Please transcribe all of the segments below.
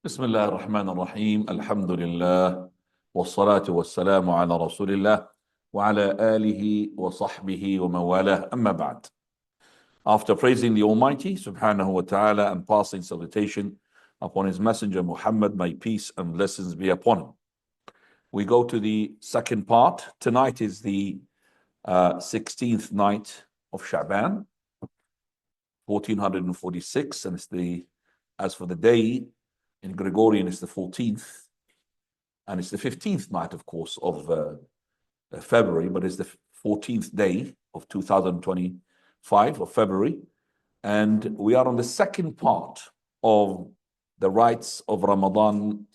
بسم الله الرحمن الرحيم الحمد لله والصلاة والسلام على رسول الله وعلى آله وصحبه ومن والاه أما بعد. After praising the Almighty subhanahu wa ta'ala and passing salutation upon his messenger Muhammad, may peace and blessings be upon him, we go to the second part. Tonight is the 16th night of Sha'baan, 1446, and as for the day in Gregorian, it's the 14th, and it's the 15th night, of course, of February, but it's the 14th day of 2025 of February, and we are on the second part of the rights of Ramadan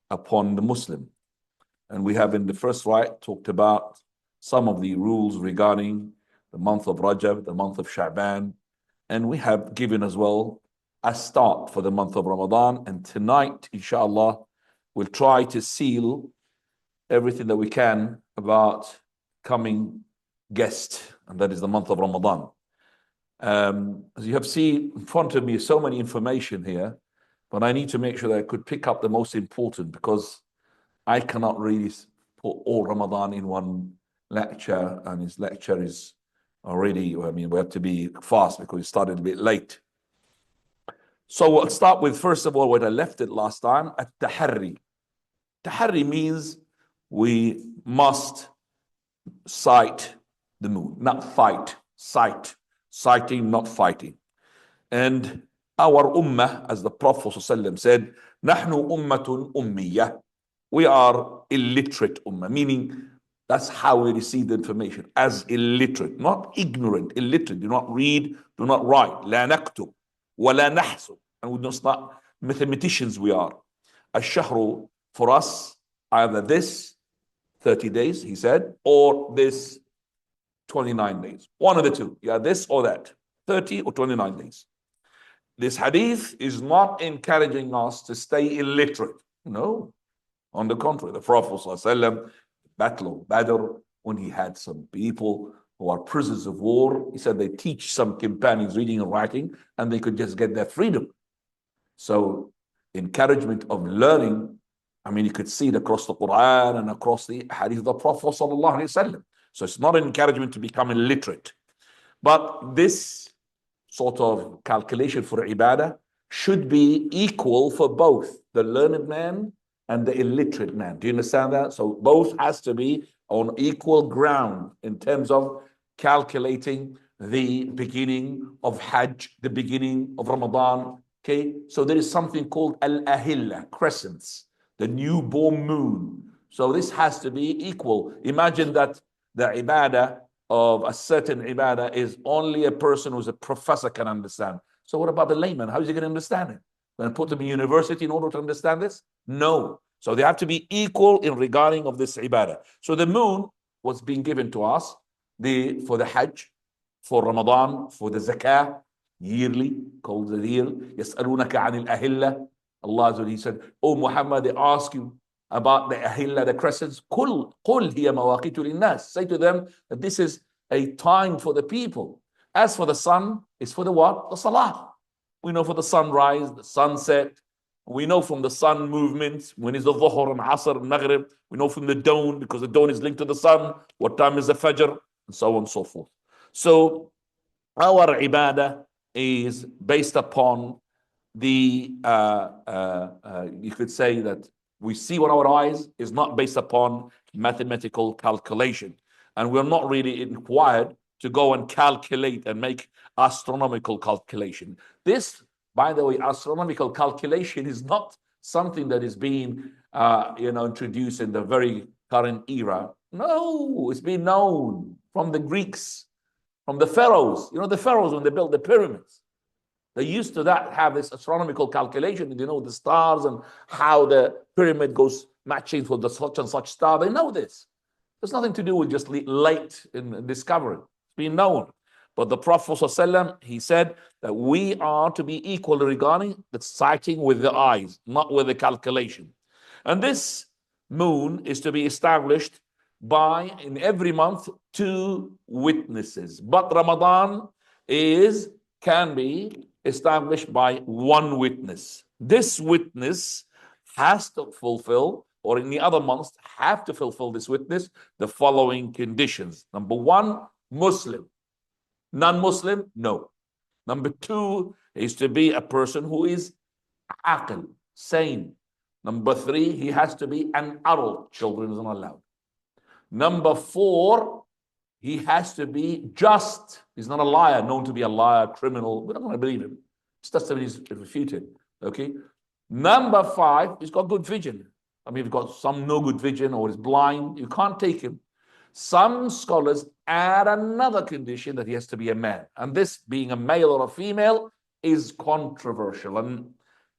upon the Muslim. And we have in the first right talked about some of the rules regarding the month of Rajab, the month of Sha'ban, and we have given as well a start for the month of Ramadan. And tonight, inshallah, we'll try to seal everything that we can about coming guest, and that is the month of Ramadan. As you have seen in front of me, so many information here, but I need to make sure that I could pick up the most important, because I cannot really put all Ramadan in one lecture, and his lecture is already, we have to be fast because it started a bit late. So we'll start with, first of all, where I left it last time, at-tahari. Tahari means we must sight the moon, not fight, sight. Sighting, not fighting. And our ummah, as the Prophet ﷺ said, نحن أمة أمية. We are illiterate ummah, meaning that's how we receive the information, as illiterate, not ignorant, illiterate. Do not read, do not write. لا نكتب ولا نحسب. And we don't not mathematicians we are. الشهر for us, either this 30 days, he said, or this 29 days. One of the two. Yeah, this or that. 30 or 29 days. This hadith is not encouraging us to stay illiterate. No. On the contrary, the Prophet ﷺ, Battle of Badr, when he had some people who are prisoners of war, he said they teach some companions reading and writing, and they could just get their freedom. So, encouragement of learning, you could see it across the Quran and across the hadith of the Prophet ﷺ. So it's not an encouragement to become illiterate. But this sort of calculation for ibadah should be equal for both the learned man and the illiterate man. Do you understand that? So both has to be on equal ground in terms of calculating the beginning of Hajj, the beginning of Ramadan. Okay, so there is something called al-ahilla, crescents, the newborn moon. So this has to be equal. Imagine that the ibadah of a certain ibadah is only a person who's a professor can understand. So what about the layman? How is he going to understand it? Going to put them in university in order to understand this? No. So they have to be equal in regarding of this ibadah. So the moon was being given to us for the Hajj, for Ramadan, for the Zakah, yearly, called the year. يَسْأَلُونَكَ عَنِ الْأَهِلَّةِ Allah Azza wa Jalla, he said, "Oh Muhammad, they ask you about the ahilla, the crescents. قُلْ هِيَ مَوَاقِيتُ لِلنَّاسِ. Say to them that this is a time for the people. As for the sun, it's for the what? The salah. We know for the sunrise, the sunset. We know from the sun movements, when is the dhuhr and asr and maghrib. We know from the dawn, because the dawn is linked to the sun, what time is the fajr, and so on and so forth. So our ibadah is based upon the, you could say that we see with our eyes is not based upon mathematical calculation. And we're not really required to go and calculate and make astronomical calculation. This, by the way, astronomical calculation is not something that is being, introduced in the very current era. No, it's been known from the Greeks, from the pharaohs. The pharaohs, when they built the pyramids, they used to have this astronomical calculation, the stars and how the pyramid goes matching for the such and such star. They know this. There's nothing to do with just late in discovery. It's been known. But the Prophet ﷺ, he said that we are to be equal regarding the sighting with the eyes, not with the calculation. And this moon is to be established by, in every month, 2 witnesses. But Ramadan can be established by 1 witness. This witness has to fulfill, or in the other months have to fulfill this witness, the following conditions. Number one, Muslim. Non-Muslim, no. Number two is to be a person who is aql, sane. Number three, he has to be an adult. Children is not allowed. Number four, he has to be just. He's not a liar, known to be a liar, criminal. We're not going to believe him. His testimony is refuted. Okay. Number five, he's got good vision. I mean, if he's got some no good vision or is blind, you can't take him. Some scholars add another condition that he has to be a man. And this, being a male or a female, is controversial. And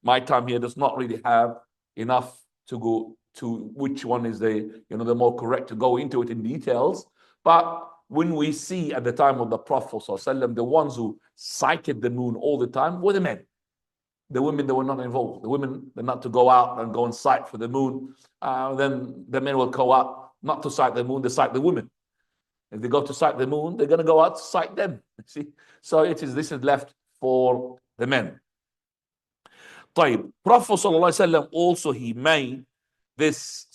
my time here does not really have enough to go to which one is the more correct to go into it in details. But when we see at the time of the Prophet ﷺ, the ones who sighted the moon all the time were the men. The women, they were not involved. The women, they're not to go out and go and sight for the moon. Then the men will go out, not to sight the moon, they sight the women. If they go to sight the moon, they're going to go out to sight them. See? So this is left for the men. طيب. Prophet ﷺ also, he made this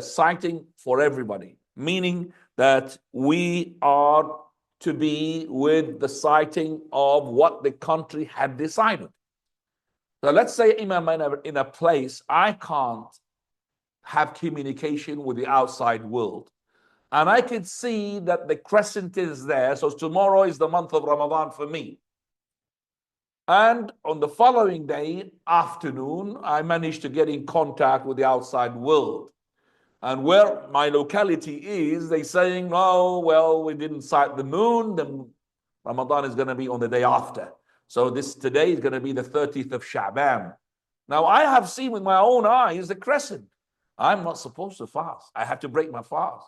sighting for everybody, meaning that we are to be with the sighting of what the country had decided. So let's say I'm in a place I can't have communication with the outside world. And I could see that the crescent is there. So tomorrow is the month of Ramadan for me. And on the following day, afternoon, I managed to get in contact with the outside world. And where my locality is, they're saying, oh, well, we didn't sight the moon. Then Ramadan is going to be on the day after. So today is going to be the 30th of Sha'baan. Now, I have seen with my own eyes the crescent. I'm not supposed to fast. I have to break my fast.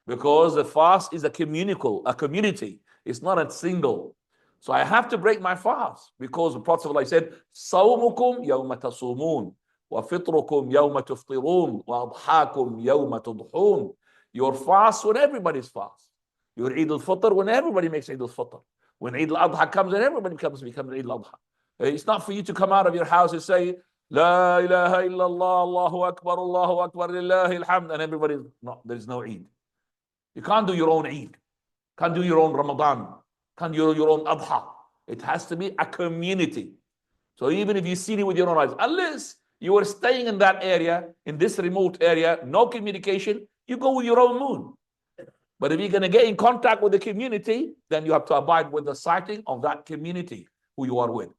Because the fast is a community. It's not a single. So I have to break my fast. Because the Prophet said, صَوْمُكُمْ يَوْمَ تَصُومُونَ وَفِطْرُكُمْ يَوْمَ تُفْطِرُونَ وَأَضْحَاكُمْ يَوْمَ تُضْحُونَ. Your fast when everybody's fast. Your Eid al-Fitr when everybody makes Eid al-Fitr. When Eid al-Adha comes and everybody becomes Eid al-Adha. It's not for you to come out of your house and say, La ilaha illallah, Allahu Akbar, lillahi alhamd, and everybody, no, there is no Eid. You can't do your own Eid. Can't do your own Ramadan. Can't do your own Adha. It has to be a community. So even if you see it with your own eyes, unless you are staying in that area, in this remote area, no communication, you go with your own moon. But if you're going to get in contact with the community, then you have to abide with the sighting of that community who you are with.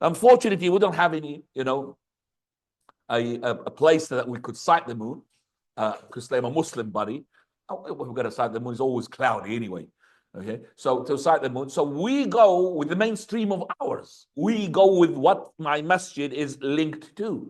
Unfortunately, we don't have any, a place that we could sight the moon, because I'm a Muslim buddy. We've got to sight the moon. It's always cloudy anyway. Okay, so to sight the moon, so we go with the mainstream of ours. We go with what my masjid is linked to,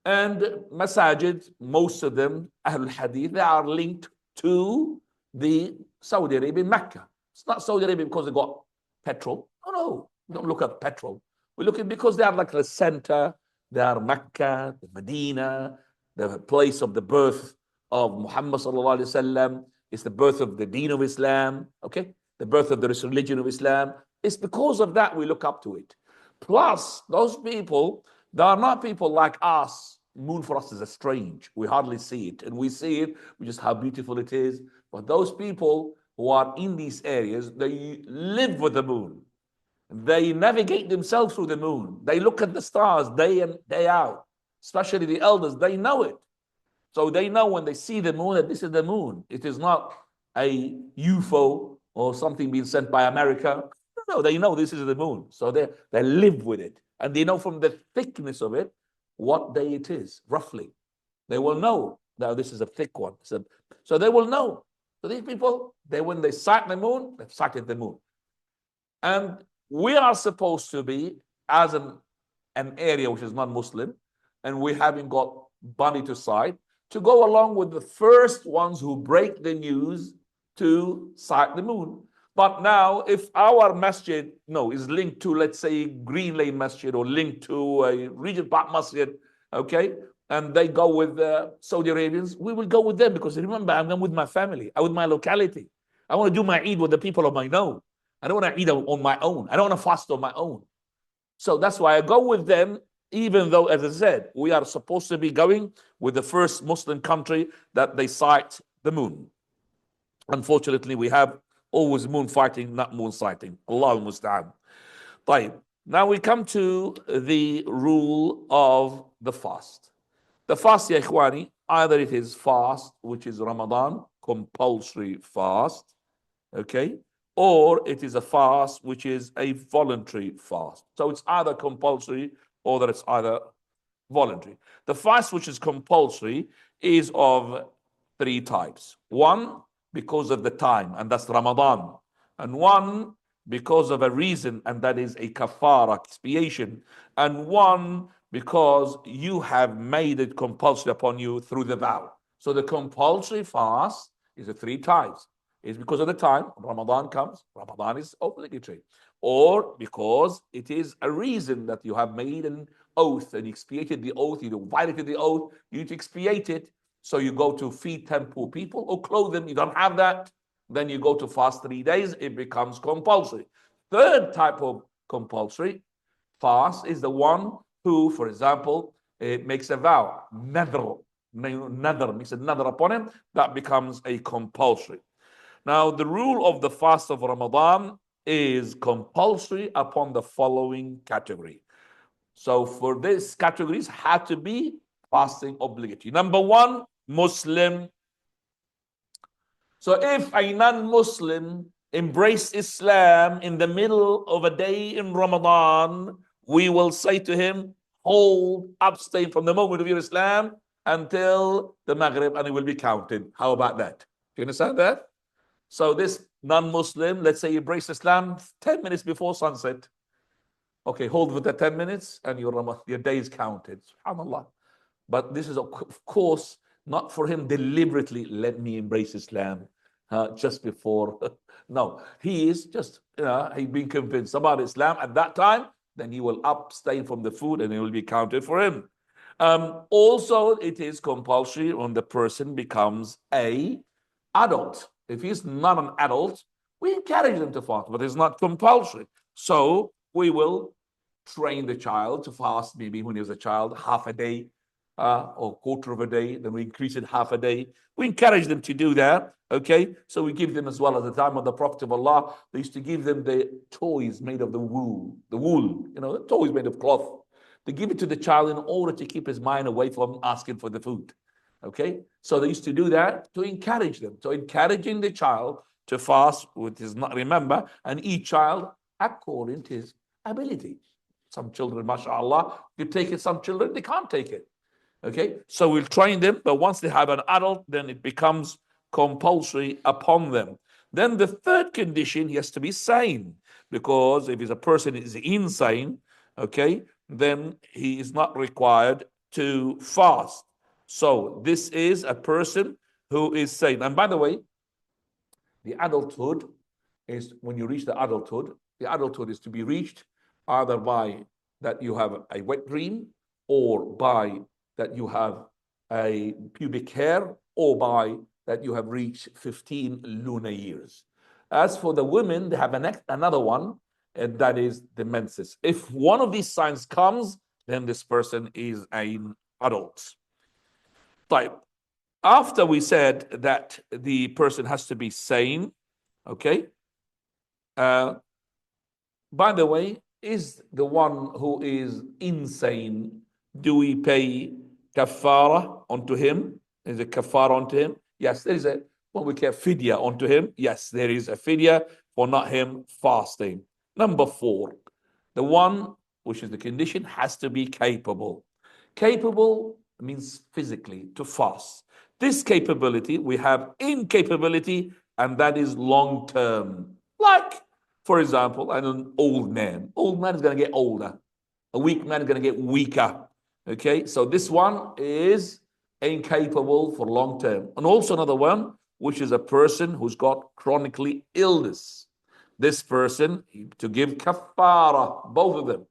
and masajid, most of them, Ahlul Hadith, they are linked to the Saudi Arabia, Mecca. It's not Saudi Arabia because they got petrol. No, we don't look at petrol. We look at because they are like the center. They are Mecca, the Medina, the place of the birth of Muhammad sallallahu alaihi wasallam. It's the birth of the deen of Islam. Okay, the birth of the religion of Islam. It's because of that we look up to it. Plus, those people, they are not people like us. Moon for us is a strange. We hardly see it, and we see it. We just how beautiful it is. But those people who are in these areas, they live with the moon. They navigate themselves through the moon. They look at the stars day in, day out. Especially the elders, they know it. So they know when they see the moon that this is the moon. It is not a UFO or something being sent by America. No, they know this is the moon. So they live with it. And they know from the thickness of it what day it is, roughly. They will know that this is a thick one. So they will know. So these people, when they sight the moon, they've sighted the moon. And we are supposed to be, as an area which is non-Muslim, and we haven't got money to sight, to go along with the first ones who break the news to sight the moon. But now, if our masjid, is linked to, let's say, Green Lane Masjid or linked to a Regent Park Masjid, okay, and they go with the Saudi Arabians, we will go with them because remember, I'm with my family, I'm with my locality. I want to do my Eid with the people of my known. I don't want to eat on my own. I don't want to fast on my own. So that's why I go with them even though, as I said, we are supposed to be going with the first Muslim country that they sight the moon. Unfortunately, we have always moon fighting, not moon sighting. Allah al-Musta'an. طيب. Now we come to the rule of the fast. The fast, ya ikhwani, either it is fast, which is Ramadan, compulsory fast, okay, or it is a fast which is a voluntary fast. So it's either compulsory or that it's either voluntary. The fast which is compulsory is of three types. One, because of the time, and that's Ramadan. And one, because of a reason, and that is a kafara, expiation. And one, because you have made it compulsory upon you through the vow. So the compulsory fast is the three types. It's because of the time, Ramadan comes, Ramadan is obligatory. Or because it is a reason that you have made an oath and expiated the oath, you violated the oath, you need to expiate it. So you go to feed 10 poor people or clothe them, you don't have that. Then you go to fast 3 days, it becomes compulsory. Third type of compulsory fast is the one who, for example, makes a vow, nadr makes a nadr upon him, that becomes a compulsory. Now, the rule of the fast of Ramadan is compulsory upon the following category. So for these categories, had to be fasting obligatory. Number one, Muslim. So if a non-Muslim embraced Islam in the middle of a day in Ramadan, we will say to him, hold, abstain from the moment of your Islam until the Maghrib, and it will be counted. How about that? Do you understand that? So this non-Muslim, let's say, embraced Islam 10 minutes before sunset. Okay, hold for the 10 minutes and your day is counted. SubhanAllah. But this is, of course, not for him deliberately, let me embrace Islam just before. No, he is just, he's been convinced about Islam at that time, then he will abstain from the food and it will be counted for him. Also, it is compulsory when the person becomes an adult. If he's not an adult, we encourage them to fast, but it's not compulsory. So we will train the child to fast maybe when he was a child, half a day or quarter of a day. Then we increase it half a day. We encourage them to do that. Okay, so we give them, as well, at the time of the Prophet of Allah, they used to give them the toys made of the wool, the toys made of cloth. They give it to the child in order to keep his mind away from asking for the food. Okay, so they used to do that to encourage them. So encouraging the child to fast, which is not, remember, and each child according to his ability. Some children, mashallah, you take it, some children, they can't take it. Okay, so we'll train them, but once they have an adult, then it becomes compulsory upon them. Then the third condition, he has to be sane, because if a person is insane, okay, then he is not required to fast. So this is a person who is sane. And by the way, the adulthood is, when you reach the adulthood is to be reached either by that you have a wet dream, or by that you have a pubic hair, or by that you have reached 15 lunar years. As for the women, they have another one, and that is the menses. If one of these signs comes, then this person is an adult. Type. After we said that the person has to be sane, okay? By the way, is the one who is insane, do we pay kafara onto him? Is a kafara onto him? Yes, there is a, what we call fidya onto him. Yes, there is a fidya for not him fasting. Number 4, the one, which is the condition, has to be capable. Capable means physically to fast. This capability, we have incapability, and that is long term. Like, for example, an old man. Old man is going to get older. A weak man is going to get weaker. Okay, so this one is incapable for long term. And also another one, which is a person who's got chronically illness. This person, to give kafara, both of them.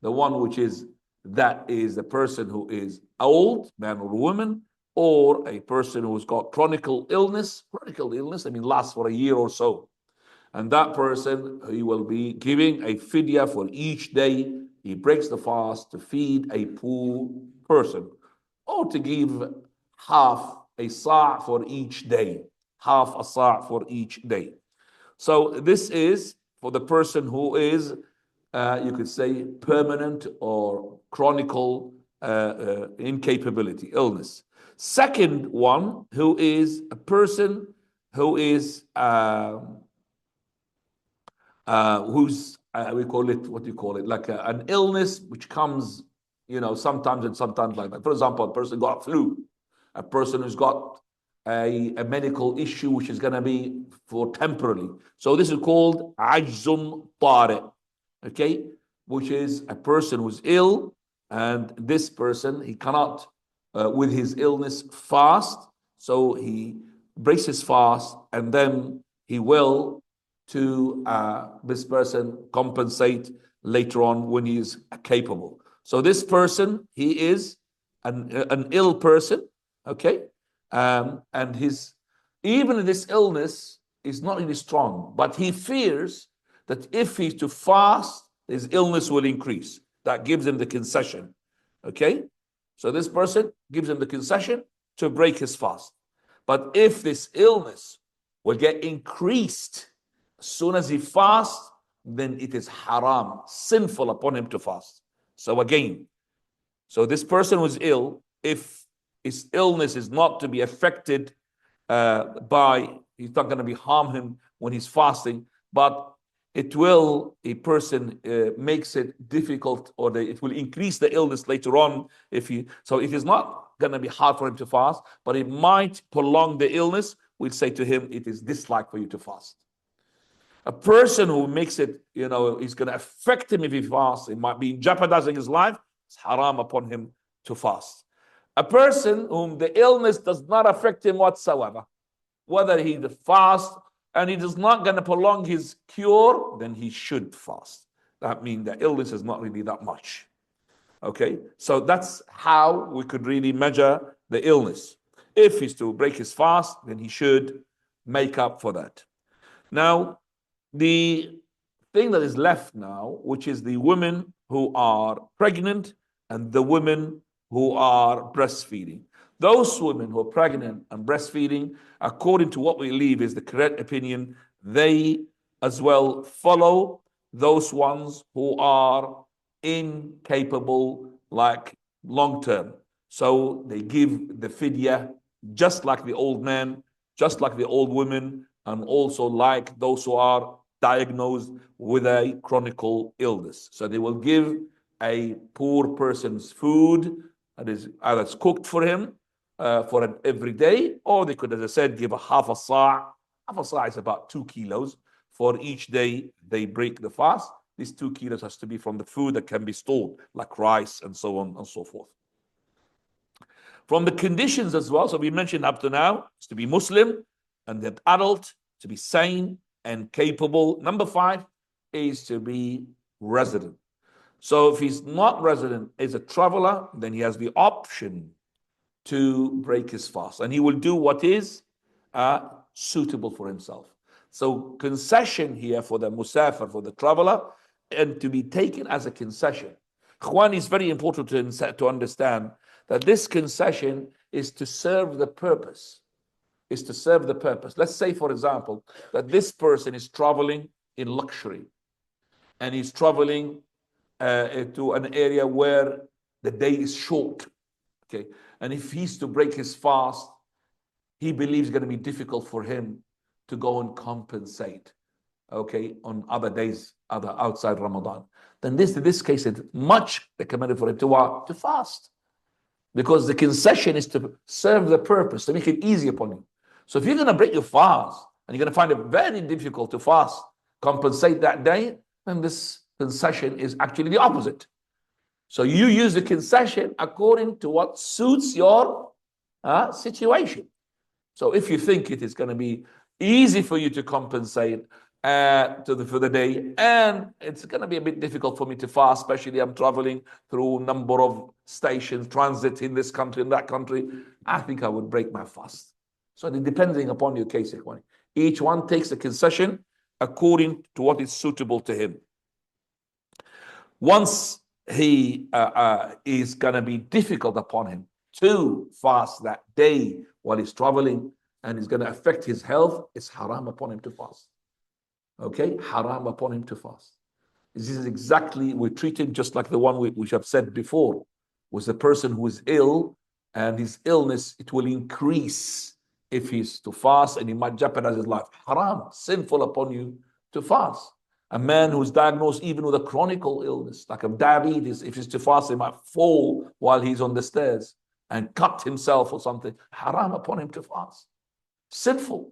The one which is, that is the person who is old, man or woman, or a person who's got chronic illness, I mean, lasts for a year or so. And that person, he will be giving a fidya for each day he breaks the fast to feed a poor person, or to give half a sa' for each day, half a sa' for each day. So this is for the person who is, you could say, permanent or chronicle incapability, illness. Second one, who is a person who is who's we call it, what do you call it, like an illness which comes, sometimes and sometimes like that. For example, a person got flu, a person who's got a medical issue which is going to be for temporarily. So this is called ajzun tari, okay, which is a person who's ill, and this person, he cannot with his illness fast, so he breaks his fast, and then he will to this person compensate later on when he is capable. So this person, he is an ill person, okay, and his, even this illness is not really strong, but he fears that if he's to fast, his illness will increase. That gives him the concession, okay. So this person gives him the concession to break his fast. But if this illness will get increased as soon as he fasts, then it is haram, sinful upon him to fast. So again, so this person who's ill, if his illness is not to be affected he's not going to be harm him when he's fasting, but it will, a person makes it difficult, or it will increase the illness later on. So it is not going to be hard for him to fast, but it might prolong the illness. We'll say to him, it is disliked for you to fast. A person who makes it, is going to affect him if he fasts, it might be jeopardizing his life, it's haram upon him to fast. A person whom the illness does not affect him whatsoever, whether he fasts and he is not going to prolong his cure, then he should fast. That means the illness is not really that much. Okay, so that's how we could really measure the illness. If he's to break his fast, then he should make up for that. Now, the thing that is left now, which is the women who are pregnant and the women who are breastfeeding. Those women who are pregnant and breastfeeding, according to what we believe is the correct opinion, they as well follow those ones who are incapable, like long term. So they give the fidya just like the old man, just like the old women, and also like those who are diagnosed with a chronic illness. So they will give a poor person's food that is either cooked for him for every day, or they could, as I said, give a half a sa'. Half a sa' is about 2 kilos. For each day they break the fast, these 2 kilos has to be from the food that can be stored, like rice and so on and so forth. From the conditions as well, so we mentioned up to now, is to be Muslim and an adult, to be sane and capable. Number 5 is to be resident. So if he's not resident, is a traveler, then he has the option to break his fast, and he will do what is suitable for himself. So concession here for the musafir, for the traveler, and to be taken as a concession. Ikhwan, is very important to understand that this concession is to serve the purpose. Is to serve the purpose. Let's say, for example, that this person is traveling in luxury, and he's traveling to an area where the day is short. Okay, and if he's to break his fast, he believes it's going to be difficult for him to go and compensate, okay, on other days, other outside Ramadan. Then this case, it's much recommended for him to what? To fast. Because the concession is to serve the purpose, to make it easy upon you. So if you're going to break your fast, and you're going to find it very difficult to fast, compensate that day, then this concession is actually the opposite. So you use the concession according to what suits your situation. So if you think it is going to be easy for you to compensate for the day, and it's going to be a bit difficult for me to fast, especially I'm traveling through a number of stations, transit in this country, in that country, I think I would break my fast. So depending upon your case, each one takes a concession according to what is suitable to him. Once he is going to be difficult upon him to fast that day while he's traveling, and it's going to affect his health, it's haram upon him to fast. Okay, haram upon him to fast. This is exactly, we treat him just like the one which I've said before, was the person who is ill, and his illness, it will increase if he's to fast, and he might jeopardize his life. Haram, sinful upon you to fast. A man who's diagnosed even with a chronic illness, like a diabetes, if he's to fast, he might fall while he's on the stairs and cut himself or something. Haram upon him to fast. Sinful.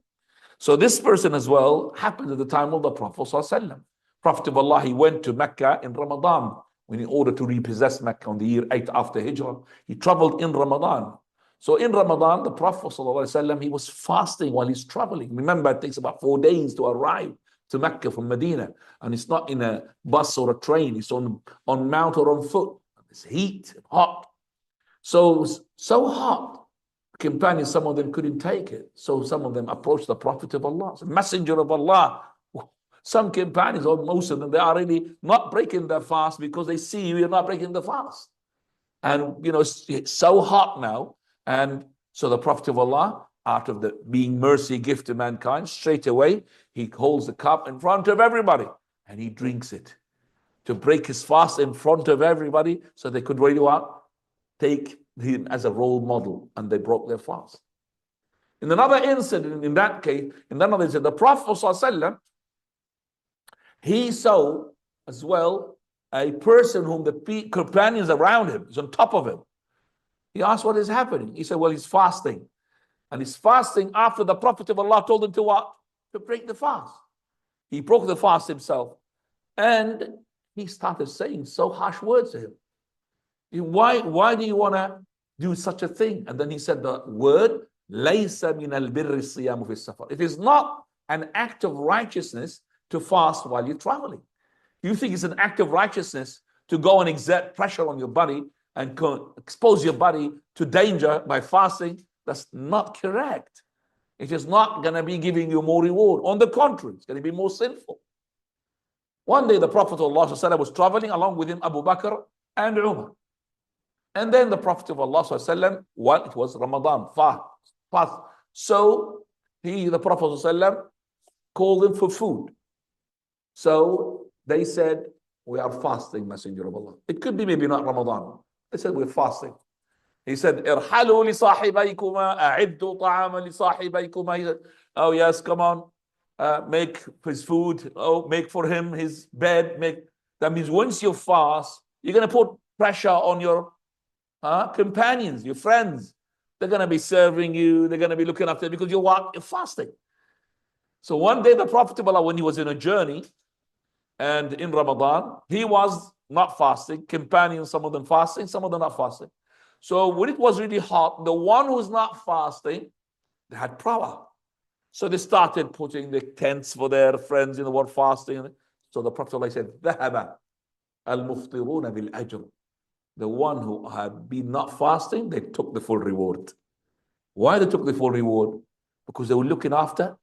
So this person as well happened at the time of the Prophet ﷺ. Prophet of Allah, he went to Mecca in Ramadan when in order to repossess Mecca on the year 8 after Hijrah. He traveled in Ramadan. So in Ramadan, the Prophet ﷺ, he was fasting while he's traveling. Remember, it takes about 4 days to arrive to Mecca from Medina. And it's not in a bus or a train. It's on mount or on foot. It's heat, hot. So it was so hot. Companions, some of them couldn't take it. So some of them approached the Prophet of Allah, the Messenger of Allah. Some companions, or most of them, they are really not breaking their fast because they see you're not breaking the fast. And, you know, it's so hot now. And so the Prophet of Allah, out of the being mercy gift to mankind, straight away, he holds the cup in front of everybody and he drinks it to break his fast in front of everybody so they could really what? Take him as a role model, and they broke their fast. In another incident, in that case, the Prophet ﷺ, he saw as well a person whom the companions around him is on top of him. He asked, what is happening? He said, well, he's fasting. And he's fasting after the Prophet of Allah told him to what? To break the fast. He broke the fast himself. And he started saying so harsh words to him. Why do you want to do such a thing? And then he said the word, لَيْسَ مِنَ الْبِرِّ الصِّيَامُ فِي السَّفَرِ. It is not an act of righteousness to fast while you're traveling. You think it's an act of righteousness to go and exert pressure on your body and expose your body to danger by fasting? That's not correct. It is not going to be giving you more reward. On the contrary, it's going to be more sinful. One day the Prophet ﷺ was traveling, along with him Abu Bakr and Umar. And then the Prophet of Allah ﷺ, well, it was Ramadan, fast. So the Prophet ﷺ called him for food. So they said, we are fasting, Messenger of Allah. It could be maybe not Ramadan. They said, we're fasting. He said, ارحلوا لصاحبيكما أعدوا طعاما لصاحبيكما. He said, oh yes, come on, make his food, make for him his bed. That means once you fast, you're going to put pressure on your companions, your friends. They're going to be serving you, they're going to be looking after you because you're fasting. So one day the Prophet of Allah, when he was in a journey and in Ramadan, he was not fasting. Companions, some of them fasting, some of them not fasting. So when it was really hot, the one who's not fasting, they had power. So they started putting the tents for their friends in the world fasting. So the Prophet ﷺ said, ذهب المفطرون بالأجر. The one who had been not fasting, they took the full reward. Why they took the full reward? Because they were looking after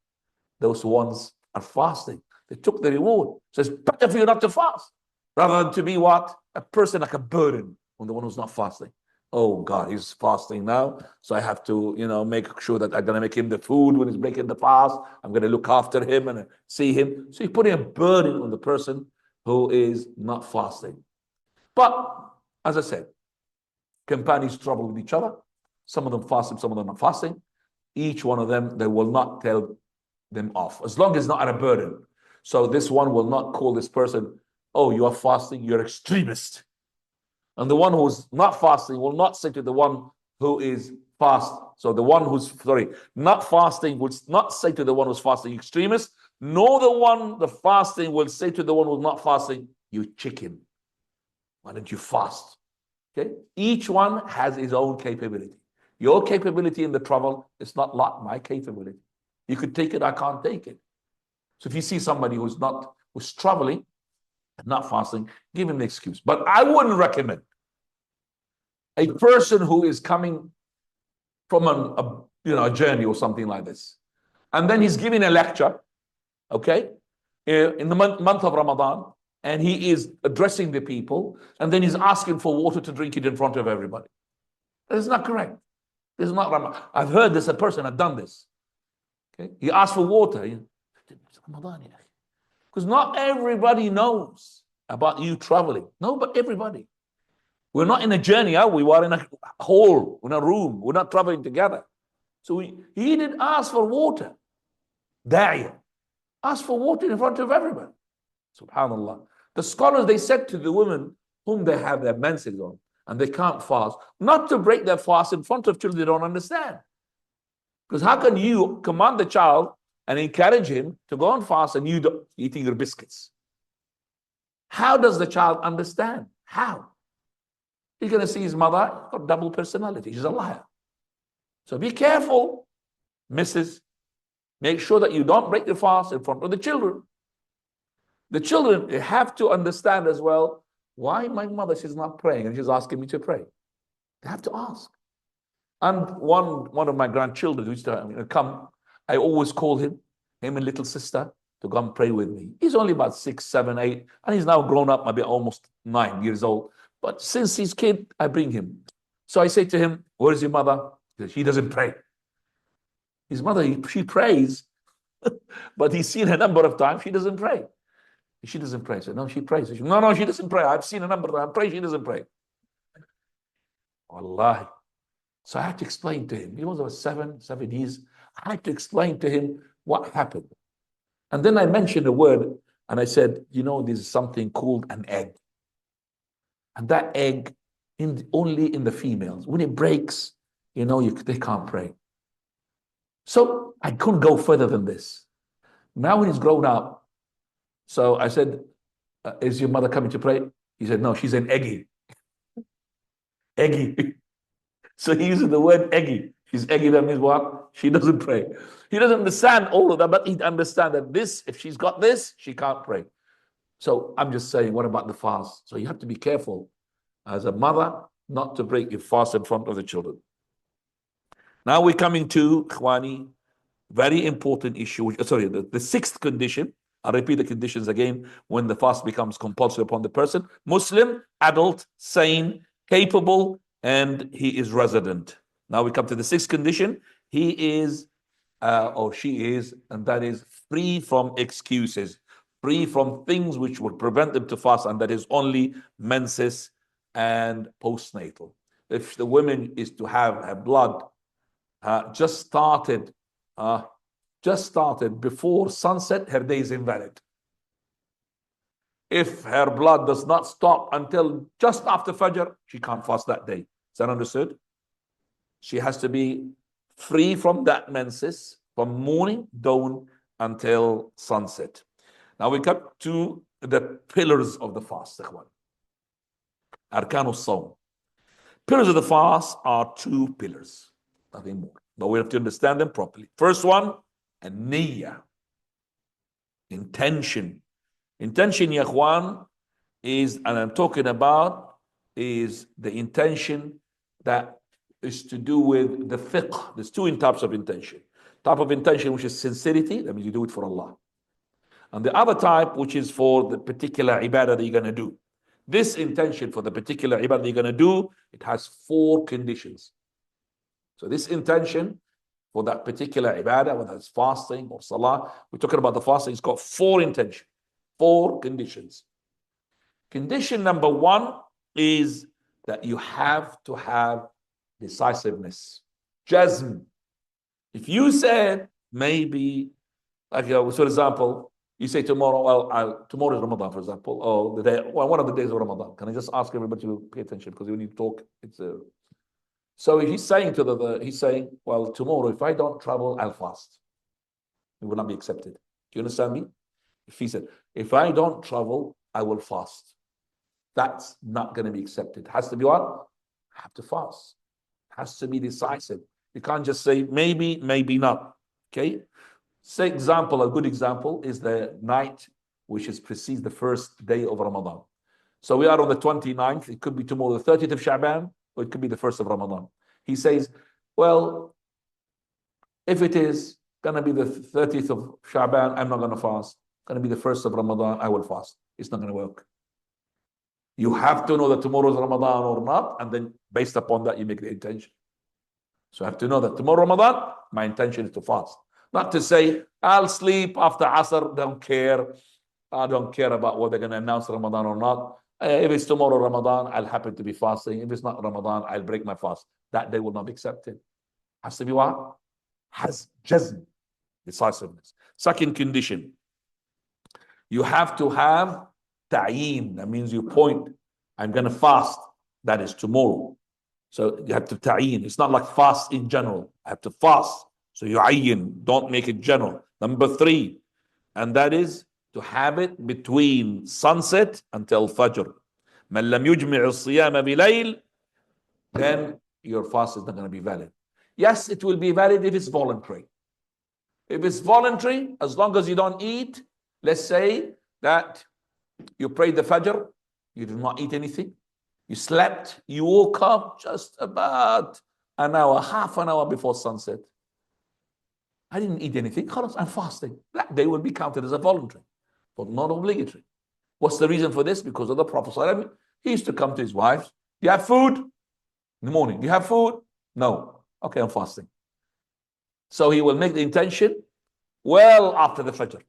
those ones are fasting. They took the reward. So it's better for you not to fast, rather than to be what? A person like a burden on the one who's not fasting. Oh God, he's fasting now, so I have to, make sure that I'm going to make him the food when he's breaking the fast. I'm going to look after him and see him. So you're putting a burden on the person who is not fasting. But as I said, companions trouble with each other. Some of them fasting, some of them not fasting. Each one of them, they will not tell them off, as long as it's not at a burden. So this one will not call this person, oh, you are fasting, you're extremist. And the one who's not fasting will not say to the one who is fast. So the one who's, not fasting will not say to the one who's fasting, extremist, nor the fasting will say to the one who's not fasting, you chicken. Why don't you fast? Okay? Each one has his own capability. Your capability in the travel is not like my capability. You could take it, I can't take it. So if you see somebody who's traveling and not fasting, give him the excuse. But I wouldn't recommend a person who is coming from a journey or something like this, and then he's giving a lecture, okay, in the month of Ramadan, and he is addressing the people, and then he's asking for water to drink it in front of everybody. That is not correct. This is not Ramadan. I've heard this, a person had done this. Okay? He asked for water. Because not everybody knows about you traveling. No, but everybody. We're not in a journey, are we? We're in a hall, in a room. We're not traveling together. So he didn't ask for water. Da'iyah. Ask for water in front of everybody. Subhanallah. The scholars, they said to the women whom they have their menses on and they can't fast, not to break their fast in front of children they don't understand. Because how can you command the child and encourage him to go on fast and you eating your biscuits? How does the child understand? How? He's going to see his mother got double personality. She's a liar. So be careful, Mrs. Make sure that you don't break the fast in front of the children. The children, they have to understand as well, why my mother, she's not praying and she's asking me to pray. They have to ask. And one of my grandchildren who used to come, I always call him and little sister, to come pray with me. He's only about 6, 7, 8, and he's now grown up, maybe almost 9 years old. But since he's a kid, I bring him. So I say to him, where is your mother? She doesn't pray. His mother, she prays, but he's seen a number of times, she doesn't pray. She doesn't pray. So no, she prays. No, she doesn't pray. I've seen a number of times. Pray, she doesn't pray. Wallahi. So I had to explain to him. He was about 7 years. I had to explain to him what happened. And then I mentioned a word, and I said, there's something called an egg. And that egg, only in the females. When it breaks, they can't pray. So I couldn't go further than this. Now when he's grown up, so I said, is your mother coming to pray? He said, no, she's an eggy. Eggy. So he uses the word eggy. She's eggy, that means what? She doesn't pray. He doesn't understand all of that, but he understands that if she's got this, she can't pray. So I'm just saying, what about the fast? So you have to be careful as a mother not to break your fast in front of the children. Now we're coming to, Khwani, very important issue. Sorry, the sixth condition. I'll repeat the conditions again. When the fast becomes compulsory upon the person: Muslim, adult, sane, capable, and he is resident. Now we come to the sixth condition. He is, or she is, and that is free from excuses, free from things which would prevent them to fast, and that is only menses and postnatal. If the woman is to have her blood just started before sunset, her day is invalid. If her blood does not stop until just after Fajr, she can't fast that day. Is that understood? She has to be free from that menses from morning, dawn, until sunset. Now we come to the pillars of the fast. Arkanus Sawm. Pillars of the fast are 2 pillars, nothing more. But we have to understand them properly. First one, a niyyah, intention. Intention, ya ikhwan, is, and I'm talking about, is the intention that is to do with the fiqh. There's 2 types of intention. Type of intention which is sincerity, that means you do it for Allah. And the other type, which is for the particular ibadah that you're going to do. This intention for the particular ibadah that you're going to do, it has 4 conditions. So this intention for that particular ibadah, whether it's fasting or salah, we're talking about the fasting, it's got 4 intentions, 4 conditions. Condition number 1 is that you have to have decisiveness, jazm. If you said maybe, like for example, you say tomorrow, tomorrow is Ramadan, for example, or one of the days of Ramadan. Can I just ask everybody to pay attention because we need to talk? So he's saying well, tomorrow if I don't travel, I'll fast. It will not be accepted. Do you understand me? If he said, if I don't travel, I will fast. That's not going to be accepted. It has to be what? I have to fast. It has to be decisive. You can't just say maybe, maybe not. Okay? Say example, a good example is the night which precedes the first day of Ramadan. So we are on the 29th. It could be tomorrow, the 30th of Sha'baan, or it could be the 1st of Ramadan. He says, well, if it is going to be the 30th of Sha'baan, I'm not going to fast. going to be the first of Ramadan, I will fast. It's not going to work. You have to know that tomorrow is Ramadan or not, and then based upon that, you make the intention. So I have to know that tomorrow Ramadan, my intention is to fast. Not to say, I'll sleep after Asr, don't care. I don't care about whether they're going to announce Ramadan or not. If it's tomorrow Ramadan, I'll happen to be fasting. If it's not Ramadan, I'll break my fast. That day will not be accepted. Has to be what? Has jazm, decisiveness. Second condition, you have to have ta'een. That means you point, I'm going to fast. That is tomorrow. So you have to ta'een. It's not like fast in general. I have to fast. So you ayyin, don't make it general. Number 3, and that is to have it between sunset until Fajr. من لم يجمع الصيام بليل, then your fast is not going to be valid. Yes, it will be valid if it's voluntary. If it's voluntary, as long as you don't eat, let's say that you prayed the Fajr, you did not eat anything, you slept, you woke up just about an hour, half an hour before sunset. I didn't eat anything, khalas, I'm fasting. That day will be counted as a voluntary, but not obligatory. What's the reason for this? Because of the Prophet ﷺ. He used to come to his wives. Do you have food? In the morning. Do you have food? No. Okay, I'm fasting. So he will make the intention well after the Fajr.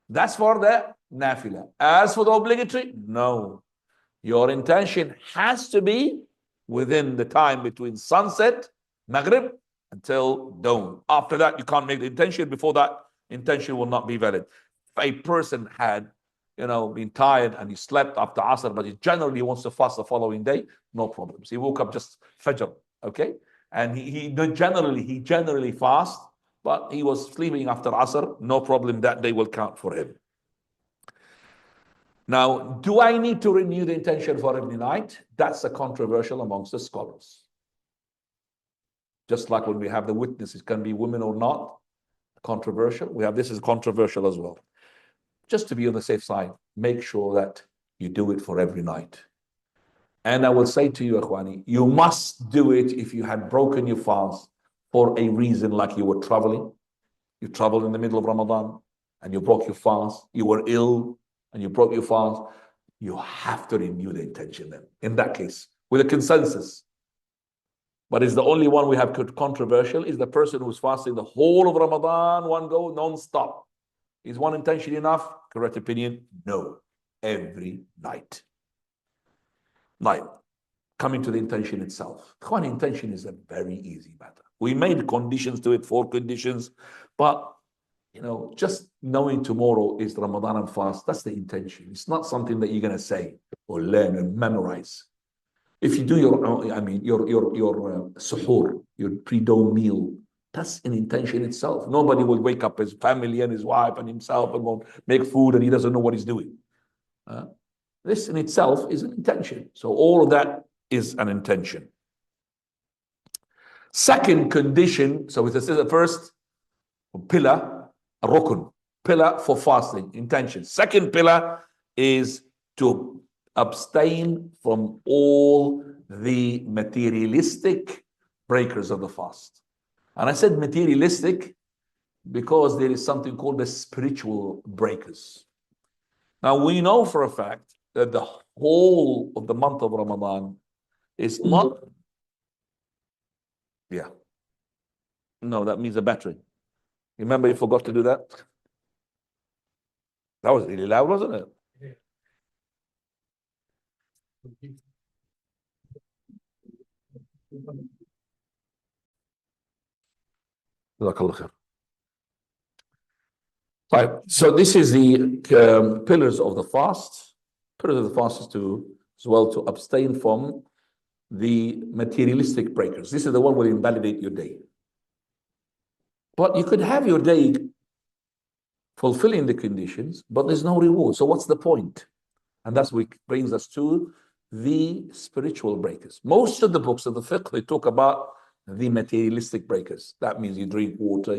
That's for the nafila. As for the obligatory, no. Your intention has to be within the time between sunset, Maghrib, until dawn. After that, you can't make the intention. Before that, intention will not be valid. If a person had, been tired and he slept after Asr, but he generally wants to fast the following day, no problems. He woke up just Fajr, okay? And he generally fasts, but he was sleeping after Asr, no problem, that day will count for him. Now, do I need to renew the intention for every night? That's a controversial amongst the scholars. Just like when we have the witnesses, can be women or not, controversial. This is controversial as well. Just to be on the safe side, make sure that you do it for every night. And I will say to you, Akhwani, you must do it if you had broken your fast for a reason, like you were traveling. You traveled in the middle of Ramadan and you broke your fast. You were ill and you broke your fast. You have to renew the intention then, in that case, with a consensus. But it's the only one we have controversial is the person who's fasting the whole of Ramadan, one go, non-stop. Is one intention enough? Correct opinion, no. Every night. Now, coming to the intention itself. One intention is a very easy matter. We made conditions to it, 4 conditions, but just knowing tomorrow is Ramadan and fast, that's the intention. It's not something that you're going to say or learn and memorize. If you do your suhoor, your pre-dawn meal, that's an intention itself. Nobody will wake up his family and his wife and himself and go make food and he doesn't know what he's doing. This in itself is an intention. So all of that is an intention. Second condition, so this is the first pillar, a rukun, pillar for fasting, intention. Second pillar is to abstain from all the materialistic breakers of the fast. And I said materialistic because there is something called the spiritual breakers. Now we know for a fact that the whole of the month of Ramadan is not, no, that means a battery. Remember you forgot to do that? That was really loud, wasn't it? Right. So this is the pillars of the fast. Pillars of the fast is as well to abstain from the materialistic breakers. This is the one will invalidate your day. But you could have your day fulfilling the conditions, but there's no reward. So what's the point? And that's what brings us to the spiritual breakers. Most of the books of the fiqh, they talk about the materialistic breakers. That means you drink water,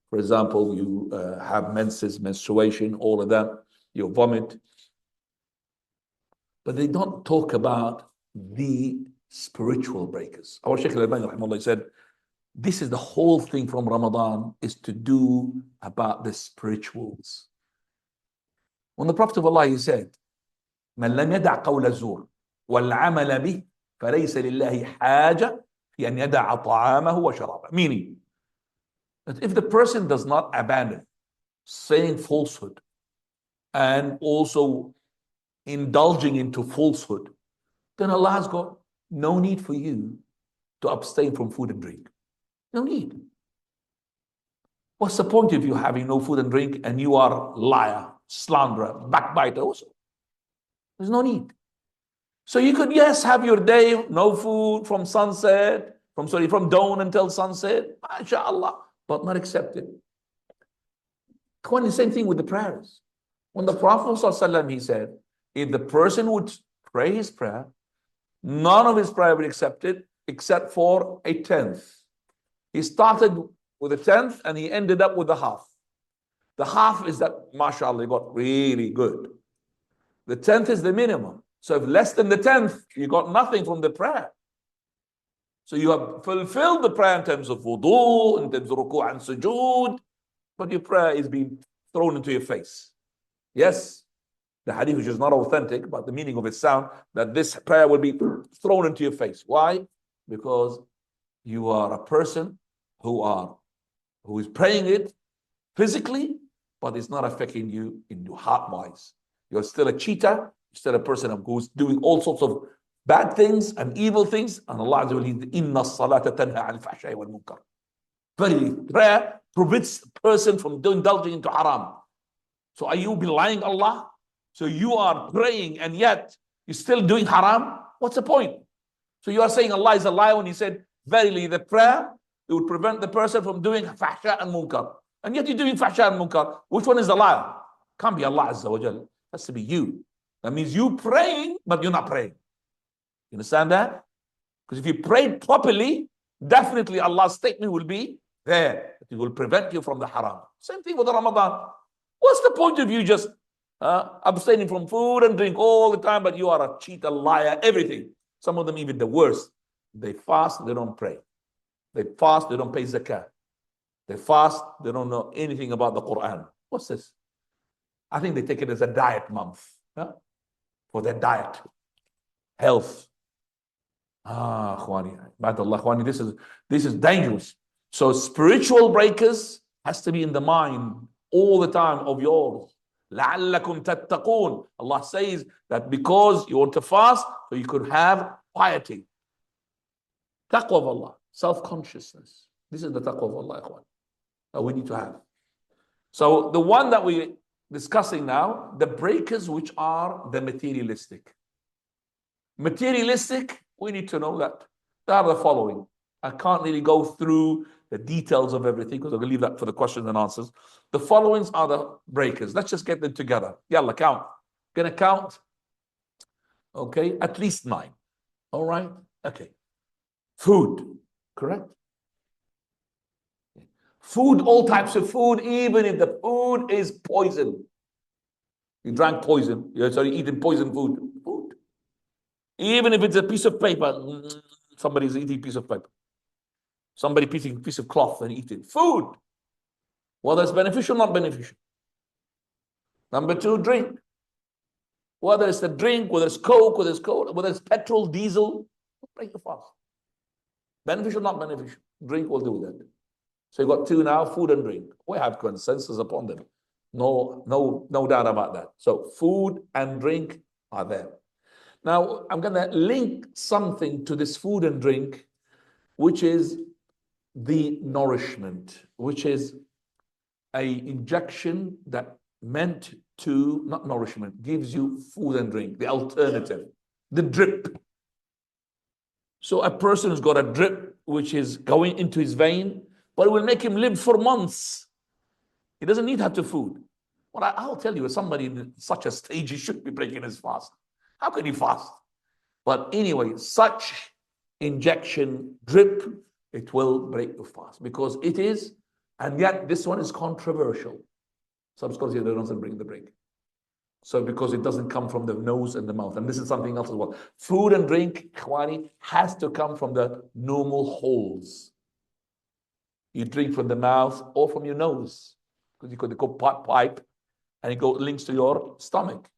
for example, you have menses, menstruation, all of that, you vomit. But they don't talk about the spiritual breakers. Our Shaykh Al-Albani rahimahullah said, this is the whole thing from Ramadan, is to do about the spirituals. When the Prophet of Allah, he said, من لم يدع قول الزور والعمل به فليس لله حاجة في أن يدع طعامه وشرابه. Meaning, that if the person does not abandon saying falsehood and also indulging into falsehood, then Allah has got no need for you to abstain from food and drink. No need. What's the point of you having no food and drink and you are liar, slanderer, backbiter also? There's no need. So you could, yes, have your day, no food from sunset, from dawn until sunset, mashallah, but not accepted. The same thing with the prayers. When the Prophet ﷺ, he said, if the person would pray his prayer, none of his prayer would be accepted except for a tenth. He started with a tenth and he ended up with a half. The half is that, mashallah, he got really good. The tenth is the minimum. So if less than the tenth, you got nothing from the prayer. So you have fulfilled the prayer in terms of wudu, in terms of ruku' and sujood, but your prayer is being thrown into your face. Yes, the hadith which is not authentic, but the meaning of it sound that this prayer will be thrown into your face. Why? Because you are a person who is praying it physically, but it's not affecting you in your heart-wise. You're still a cheater, you're still a person who's doing all sorts of bad things and evil things, and Allah Azza wa Jalla, inna as-salata tanha 'anil fahsha'i wal munkar. Very prayer prohibits a person from indulging into haram. So are you belying Allah? So you are praying and yet you're still doing haram? What's the point? So you are saying Allah is a liar when He said, verily the prayer, it would prevent the person from doing fahsha and munkar. And yet you're doing fahsha and munkar. Which one is the liar? Can't be Allah Azza wa Jal. It has to be you. That means you praying, but you're not praying. You understand that? Because if you prayed properly, definitely Allah's statement will be there. It will prevent you from the haram. Same thing with the Ramadan. What's the point of you just abstaining from food and drink all the time, but you are a cheat, a liar, everything. Some of them even the worst. They fast, they don't pray. They fast, they don't pay zakah. They fast, they don't know anything about the Quran. What's this? I think they take it as a diet month for their diet, health. Khwani, Badallah, Khwani, this is dangerous. So spiritual breakers has to be in the mind all the time of yours. لَعَلَّكُمْ تَتَّقُونَ. Allah says that because you want to fast, so you could have piety. Taqwa of Allah, self-consciousness. This is the taqwa of Allah, ikhwan, that we need to have. So the one that we're discussing now, the breakers which are the materialistic. Materialistic, we need to know that. They are the following. I can't really go through the details of everything because I'm going to leave that for the questions and answers. The followings are the breakers. Let's just get them together. Yalla, count. Gonna count. Okay, at least 9. All right. Okay. Food, correct? Food, all types of food, even if the food is poison. You drank poison. You're eating poison food. Food. Even if it's a piece of paper, somebody's eating a piece of paper. Somebody eating a piece of cloth and eating food. Whether it's beneficial or not beneficial. Number 2, drink. Whether it's the drink, whether it's Coke, whether it's cola, whether it's petrol, diesel, break the fast. Beneficial or not beneficial. Drink will do that. So you've got 2 now, food and drink. We have consensus upon them. No doubt about that. So food and drink are there. Now I'm going to link something to this food and drink, which is the nourishment, which is a injection that meant to, not nourishment, gives you food and drink, the alternative, the drip. So a person who's got a drip which is going into his vein, but it will make him live for months. He doesn't need to have food. Well, I'll tell you, somebody in such a stage, he should be breaking his fast. How can he fast? But anyway, such injection, drip, it will break your fast because it is, and yet this one is controversial. Some scholars say that doesn't bring the break. So because it doesn't come from the nose and the mouth, and this is something else as well. Food and drink, ikhwani, has to come from the normal holes. You drink from the mouth or from your nose, because you could go pipe. and it links to your stomach.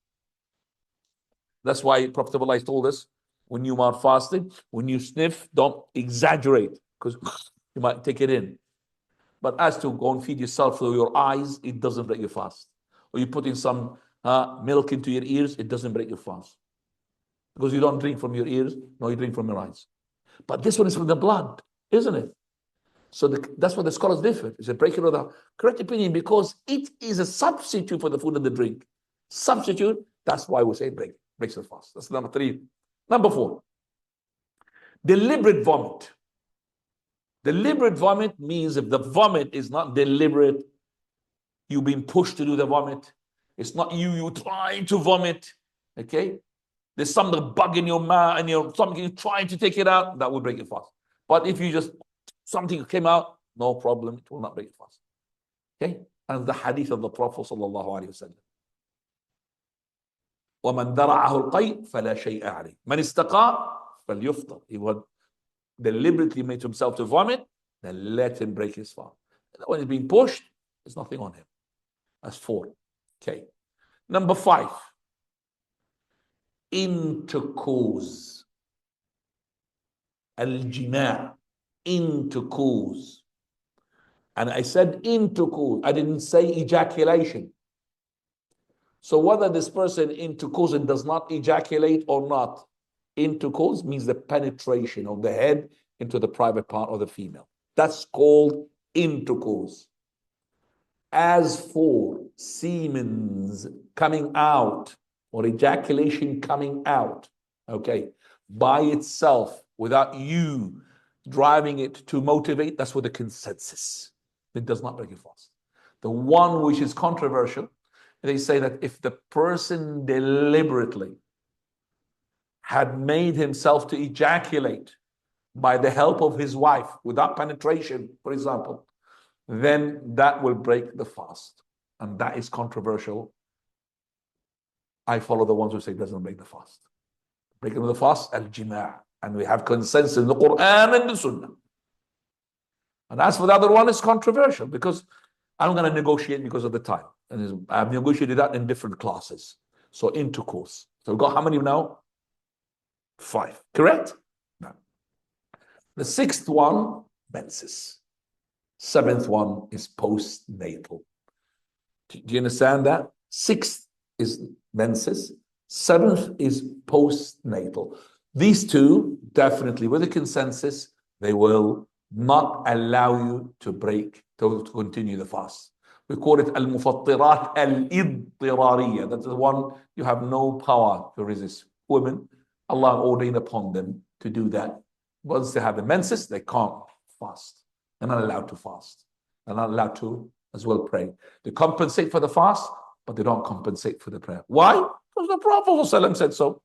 That's why Prophet Allah told us, when you are fasting, when you sniff, don't exaggerate, because you might take it in. But as to go and feed yourself through your eyes, it doesn't break your fast. Or you put in some milk into your ears, it doesn't break your fast. Because you don't drink from your ears, no, you drink from your eyes. But this one is from the blood, isn't it? So that's what the scholars differ. Is it breaking or the correct opinion? Because it is a substitute for the food and the drink. Substitute, that's why we say it breaks the fast. That's number 3. Number 4, deliberate vomit. Deliberate vomit means if the vomit is not deliberate, you've been pushed to do the vomit. It's not you trying to vomit. Okay? There's some bug in your mouth and you're trying to take it out, that will break your fast. But if you just, something came out, no problem, it will not break your fast. Okay? And the hadith of the Prophet sallallahu alaihi wasallam. وَمَنْ دَرَعَهُ الْقَيْء فَلَا شَيْءَ عَلَيْهِ مَنْ اسْتَقَى فَلْيُفْطَرْ. He would deliberately made himself to vomit, then let him break his fast. When he's being pushed, there's nothing on him. That's 4. Okay. Number 5, intercourse. Al-jima', intercourse. And I said intercourse, I didn't say ejaculation. So whether this person intercourse and does not ejaculate or not, intercourse means the penetration of the head into the private part of the female. That's called intercourse. As for semen's coming out or ejaculation coming out, okay, by itself, without you driving it to motivate, that's what the consensus. It does not break your fast. The one which is controversial, they say that if the person deliberately had made himself to ejaculate by the help of his wife without penetration, for example, then that will break the fast. And that is controversial. I follow the ones who say it doesn't break the fast. Breaking of the fast, al-jima'. And we have consensus in the Quran and the Sunnah. And as for the other one, it's controversial because I'm going to negotiate because of the time. And I've negotiated that in different classes. So intercourse. So we've got how many now? 5. Correct? No. The 6th one, menses. 7th one is postnatal. Do you understand that? 6th is menses. 7th is postnatal. These 2, definitely with a consensus, they will not allow you to continue the fast. We call it al-mufattirat al-idtirariya. That's the one you have no power to resist. Women, Allah ordained upon them to do that. Once they have the menses, they can't fast. They're not allowed to fast. They're not allowed to as well pray. They compensate for the fast, but they don't compensate for the prayer. Why? Because the Prophet ﷺ said so.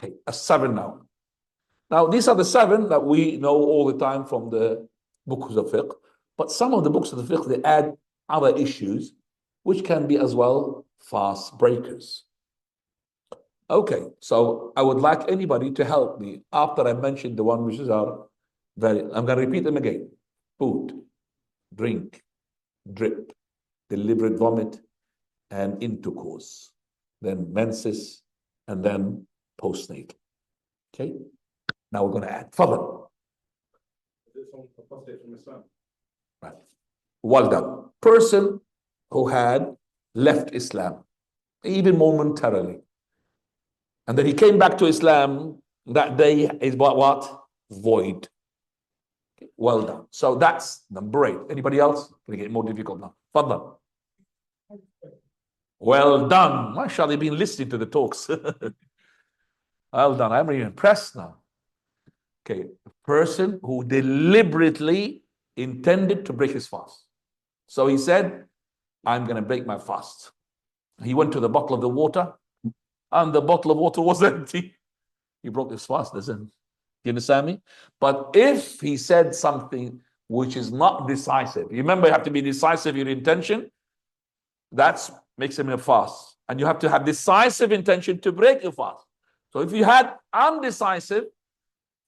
Okay, a 7 now. Now, these are the 7 that we know all the time from the books of fiqh. But some of the books of the fiqh, they add other issues, which can be as well fast breakers. Okay, so I would like anybody to help me after I mentioned the one which is I'm going to repeat them again. Food, drink, drip, deliberate vomit, and intercourse. Then menses, and then postnatal. Okay? Now we're going to add. Fadl. Is this on apostate from Islam? Right. Well done. Person who had left Islam, even momentarily, and then he came back to Islam, that day is what? Void. Okay. Well done. So that's number 8. Anybody else? It's going to get more difficult now. Fadl. Well done. MashaAllah, you've been listening to the talks. Well done. I'm really impressed now. Okay. A person who deliberately intended to break his fast. So he said, I'm going to break my fast. He went to the bottle of the water, and the bottle of water was empty. He broke his fast, doesn't he? You understand me? But if he said something which is not decisive, you remember you have to be decisive in your intention, that makes him a fast. And you have to have decisive intention to break your fast. So if you had undecisive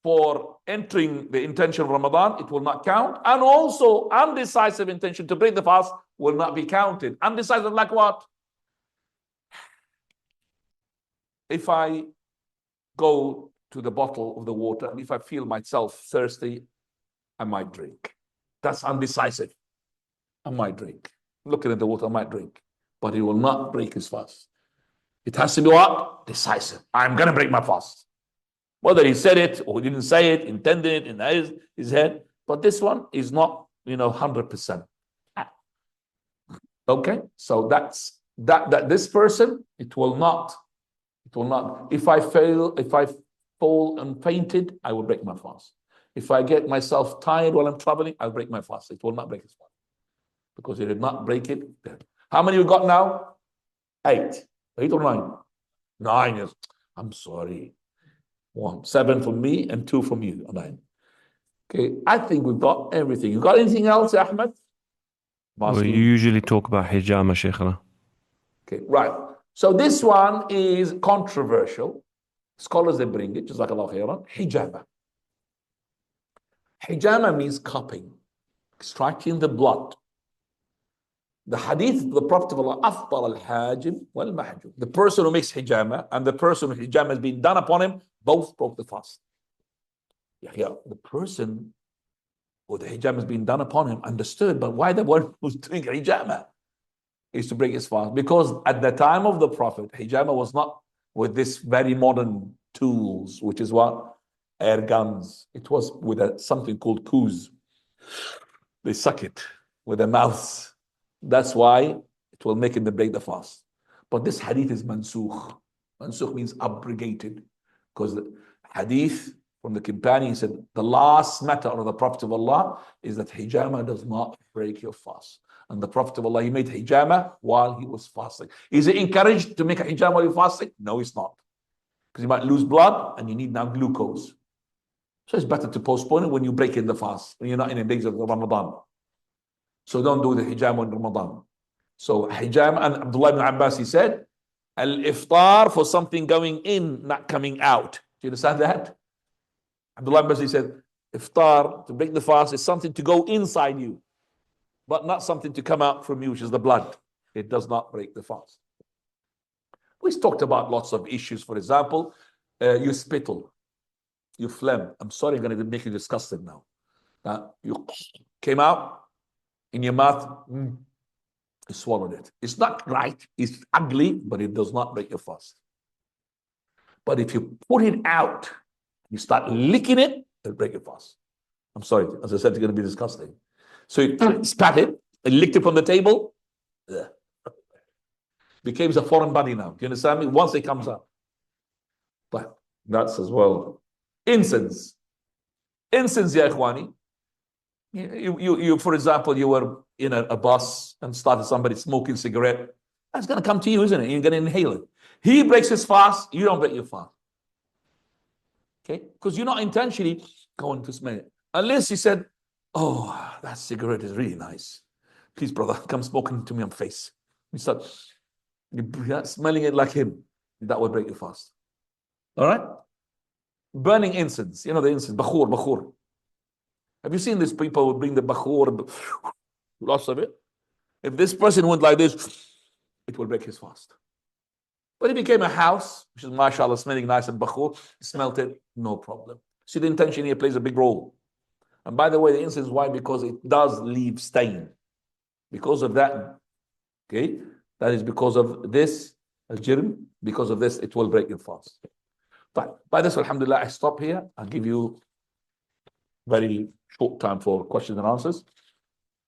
for entering the intention of Ramadan, it will not count. And also undecisive intention to break the fast will not be counted. Undecisive like what? If I go to the bottle of the water and if I feel myself thirsty, I might drink. That's undecisive. I might drink. Looking at the water, I might drink. But it will not break his fast. It has to be what? Decisive. I'm going to break my fast. Whether he said it or he didn't say it, intended it in his head. But this one is not, 100%. Okay? So that's that this person, it will not. If I fall and fainted, I will break my fast. If I get myself tired while I'm traveling, I'll break my fast. It will not break his fast. Because he did not break it. How many you got now? 8. 8 or 9? 9 is, I'm sorry. 7 from me and 2 from you. 9. Okay, I think we've got everything. You got anything else, Ahmed? We usually talk about hijama, Shaykhana. Okay, right. So this one is controversial. Scholars, they bring it, Jazakallah khairan. Hijama. Hijama means cupping, extracting the blood. The hadith of the Prophet of Allah, أفطر الحاجب والمحجوب. The person who makes hijama and the person whose hijama has been done upon him, both broke the fast. Yeah, the person who the hijama has been done upon him understood, but why the one who's doing hijama is to break his fast? Because at the time of the Prophet, hijama was not with this very modern tools, which is what? Air guns. It was with something called kuz. They suck it with their mouths. That's why it will make him break the fast. But this hadith is mansukh. Mansukh means abrogated. Because the hadith from the companion said, the last matter of the Prophet of Allah is that hijama does not break your fast. And the Prophet of Allah, he made hijama while he was fasting. Is it encouraged to make a hijama while you're fasting? No, it's not. Because you might lose blood and you need now glucose. So it's better to postpone it when you break in the fast, when you're not in the days of Ramadan. So don't do the hijama in Ramadan. So hijama, and Abdullah ibn Abbas, he said, al-iftar for something going in, not coming out. Do you understand that? Abdullah ibn Abbas, he said, iftar, to break the fast, is something to go inside you, but not something to come out from you, which is the blood. It does not break the fast. We've talked about lots of issues. For example, you spittle, you phlegm. I'm sorry, I'm going to make you disgusted now. You came out in your mouth, you swallowed it. It's not right, it's ugly, but it does not break your fast. But if you put it out, you start licking it, it'll break your fast. I'm sorry, as I said, it's going to be disgusting. So you spat it and licked it from the table, becomes a foreign body now. Do you understand me? Once it comes out. But that's as well. Incense, ya ikhwani. You, for example, you were in a bus and started somebody smoking cigarette. That's going to come to you, isn't it? You're going to inhale it. He breaks his fast, you don't break your fast. Okay? Because you're not intentionally going to smell it. Unless he said, oh, that cigarette is really nice. Please, brother, come smoking to me on face. You start smelling it like him. That will break your fast. All right? Burning incense. You know the incense, bakhur. Have you seen these people who bring the bakhur, lots of it? If this person went like this, it will break his fast. But it became a house, which is mashallah, smelling nice and bakhur, smelt it, no problem. See, the intention here plays a big role. And by the way, the incense, why? Because it does leave stain. Because of that, okay? That is because of this, al-jirm, because of this, it will break your fast. But by this, alhamdulillah, I stop here. I'll give you very short time for questions and answers.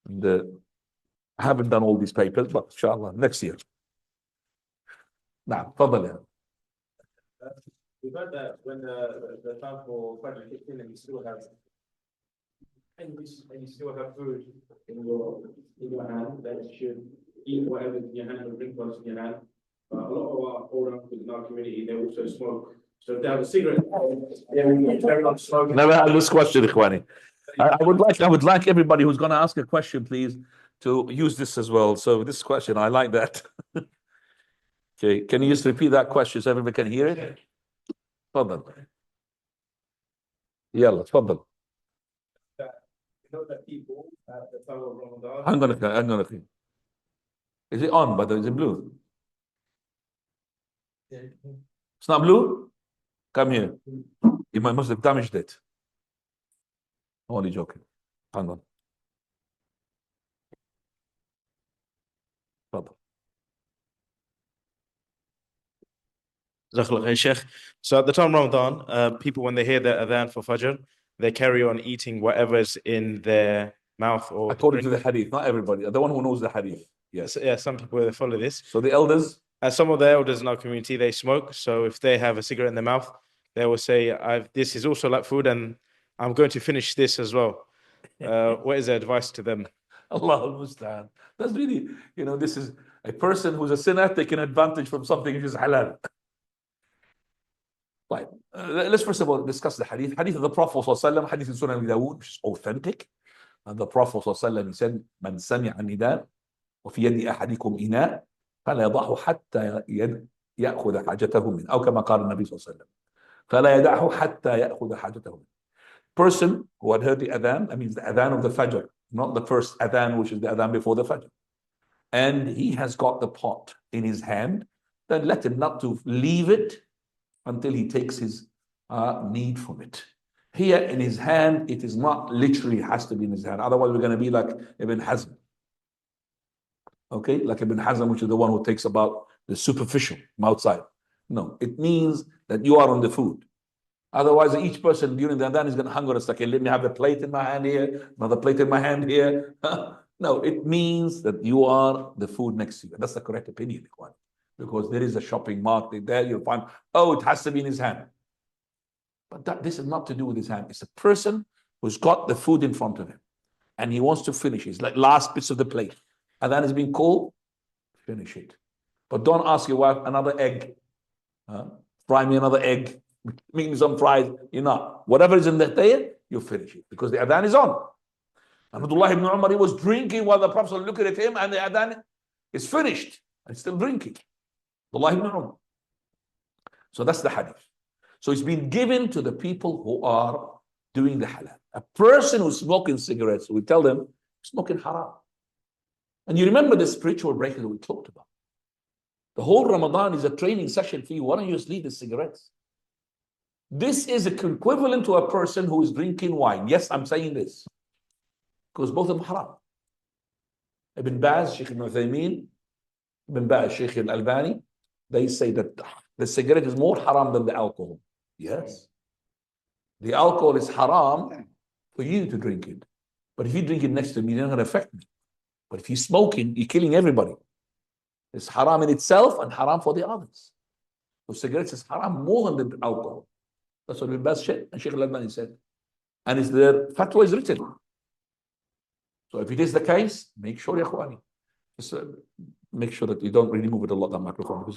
And, I haven't done all these papers, but inshallah, next year. Now, fadal. We've heard that when the time for Fajr kicks in and you still have food in your hand, that you should eat whatever's in your hand or drink what's in your hand. But a lot of our older uncles in our community, they also smoke. So if they have a cigarette, everyone smoking. Never had this question, Ikhwani. I would like everybody who's going to ask a question, please, to use this as well. So this question, I like that. Okay, can you just repeat that question so everybody can hear it? Tfaddal. Yalla, tfaddal. You know that people at the time of Ramadan. I'm gonna think. Is it on, but is it blue? It's not blue? Come here. You must have damaged it. Only joking. Hang on. Tfadal. Jazakallah khair, Sheikh. So at the time of Ramadan, people, when they hear the adhan for Fajr, they carry on eating whatever's in their mouth or According to the hadith, not everybody. The one who knows the hadith. Yes. yeah, some people they follow this. So the elders, Some of the elders in our community, they smoke. So if they have a cigarette in their mouth, they will say, this is also like food and I'm going to finish this as well. What is the advice to them? Allah al-Musta'an. That's really, this is a person who's a sinner taking advantage from something which is halal. Right. Let's first of all discuss the hadith. Hadith of the Prophet ﷺ, hadith in Sunan Dawud, which is authentic. And the Prophet ﷺ, he said, من سمع النداء وفي يد أحدكم إناء فلا يضعه حتى يأخذ حاجته منه أو كما قال النبي صلى الله عليه وسلم فلا يدعه حتى يأخذ حاجته منه. Person who had heard the adhan, that means the adhan of the Fajr, not the first adhan, which is the adhan before the Fajr. And he has got the pot in his hand, then let him not to leave it until he takes his need from it. Here in his hand, it is not literally has to be in his hand. Otherwise, we're going to be like Ibn Hazm. Okay, like Ibn Hazm, which is the one who takes about the superficial from outside. No, it means that you are on the food. Otherwise, each person during the adhan is going to hunger us. Okay, let me have a plate in my hand here, another plate in my hand here. No, it means that you are the food next to you. That's the correct opinion, because there is a shopping mart there. You'll find, it has to be in his hand. But this is not to do with his hand. It's a person who's got the food in front of him and he wants to finish it. It's like last bits of the plate. Adhan is being called, finish it. But don't ask your wife another egg. Fry me another egg. Make me some fries. You're not. Whatever is in there, you finish it. Because the adhan is on. Abdullah ibn Umar, he was drinking while the Prophet was looking at him and the adhan is finished. And still drinking. Abdullah ibn Umar. So that's the hadith. So it's been given to the people who are doing the halal. A person who's smoking cigarettes, we tell them, smoking haram. And you remember the spiritual break that we talked about. The whole Ramadan is a training session for you. Why don't you just leave the cigarettes? This is equivalent to a person who is drinking wine. Yes, I'm saying this. Because both of them haram. Ibn Baz, Sheikh Ibn Uthaymeen, Ibn Baz, Sheikh Al-Albani, they say that the cigarette is more haram than the alcohol. Yes. The alcohol is haram for you to drink it. But if you drink it next to me, it's not going to affect me. But if you're smoking, you're killing everybody. It's haram in itself and haram for the others. So cigarettes is haram more than the alcohol. That's what Ibn Baz said and Sheikh Al-Albani said. And it's their fatwa is written. So if it is the case, make sure, ya Khwani. Just make sure that you don't really move it a lot, that microphone.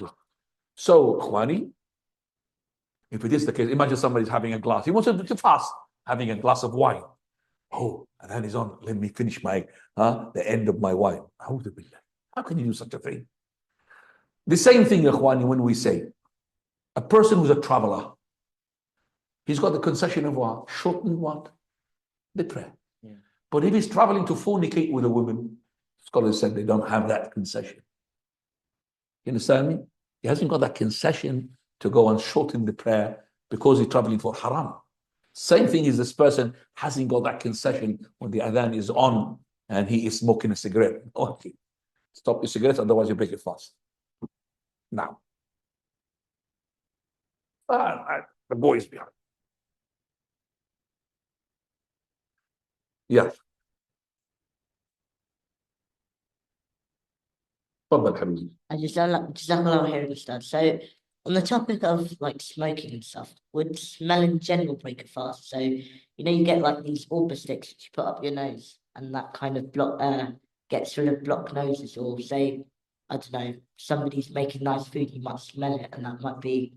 So, Khwani, if it is the case, imagine somebody's having a glass. He wants to fast, having a glass of wine. And then he's on, let me finish the end of my wine. How can you do such a thing? The same thing, Ikhwani, when we say, a person who's a traveler, he's got the concession of what? Shorten what? The prayer. Yeah. But if he's traveling to fornicate with a woman, scholars said they don't have that concession. You understand me? He hasn't got that concession to go and shorten the prayer because he's traveling for haram. Same thing is this person hasn't got that concession when the adhan is on and he is smoking a cigarette. Okay, stop your cigarette, otherwise you break your fast. Now, the boy is behind. Yeah. تفضل حبيبي. Jazakallah khair, Ustad. So, on the topic of like smoking and stuff, would smell in general break a fast? So, you get like these Orba sticks that you put up your nose and that kind of gets rid of blocked noses, or say, I don't know, somebody's making nice food, you might smell it and that might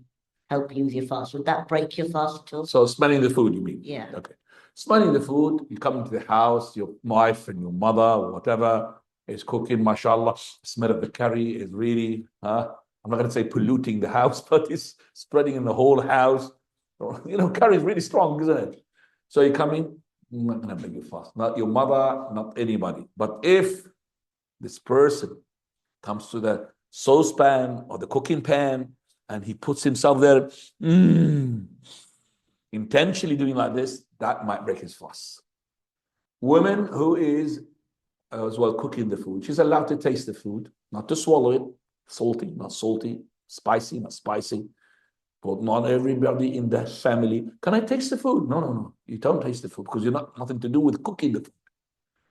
help you with your fast. Would that break your fast at all? So smelling the food, you mean? Yeah. Okay. Smelling the food, you come into the house, your wife and your mother or whatever is cooking, mashallah, smell of the curry is really, I'm not going to say polluting the house, but it's spreading in the whole house. Curry is really strong, isn't it? So you come in, I'm not going to make you fast. Not your mother, not anybody. But if this person comes to the saucepan or the cooking pan, and he puts himself there, intentionally doing like this, that might break his fast. Women who is as well cooking the food, she's allowed to taste the food, not to swallow it, salty, not salty, spicy, not spicy. But not everybody in the family. Can I taste the food? No. You don't taste the food because you're nothing to do with cooking the food.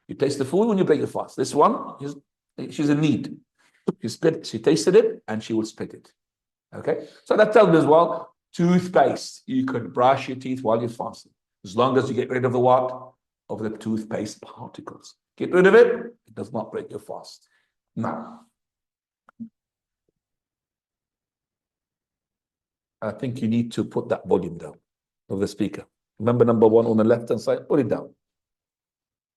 You taste the food when you break your fast. This one, she's in need. She tasted it and she will spit it. Okay? So that tells me as well, toothpaste. You could brush your teeth while you're fasting. As long as you get rid of the what? Of the toothpaste particles. Get rid of it, it does not break your fast. Now, I think you need to put that volume down of the speaker. Remember number 1 on the left-hand side? Put it down.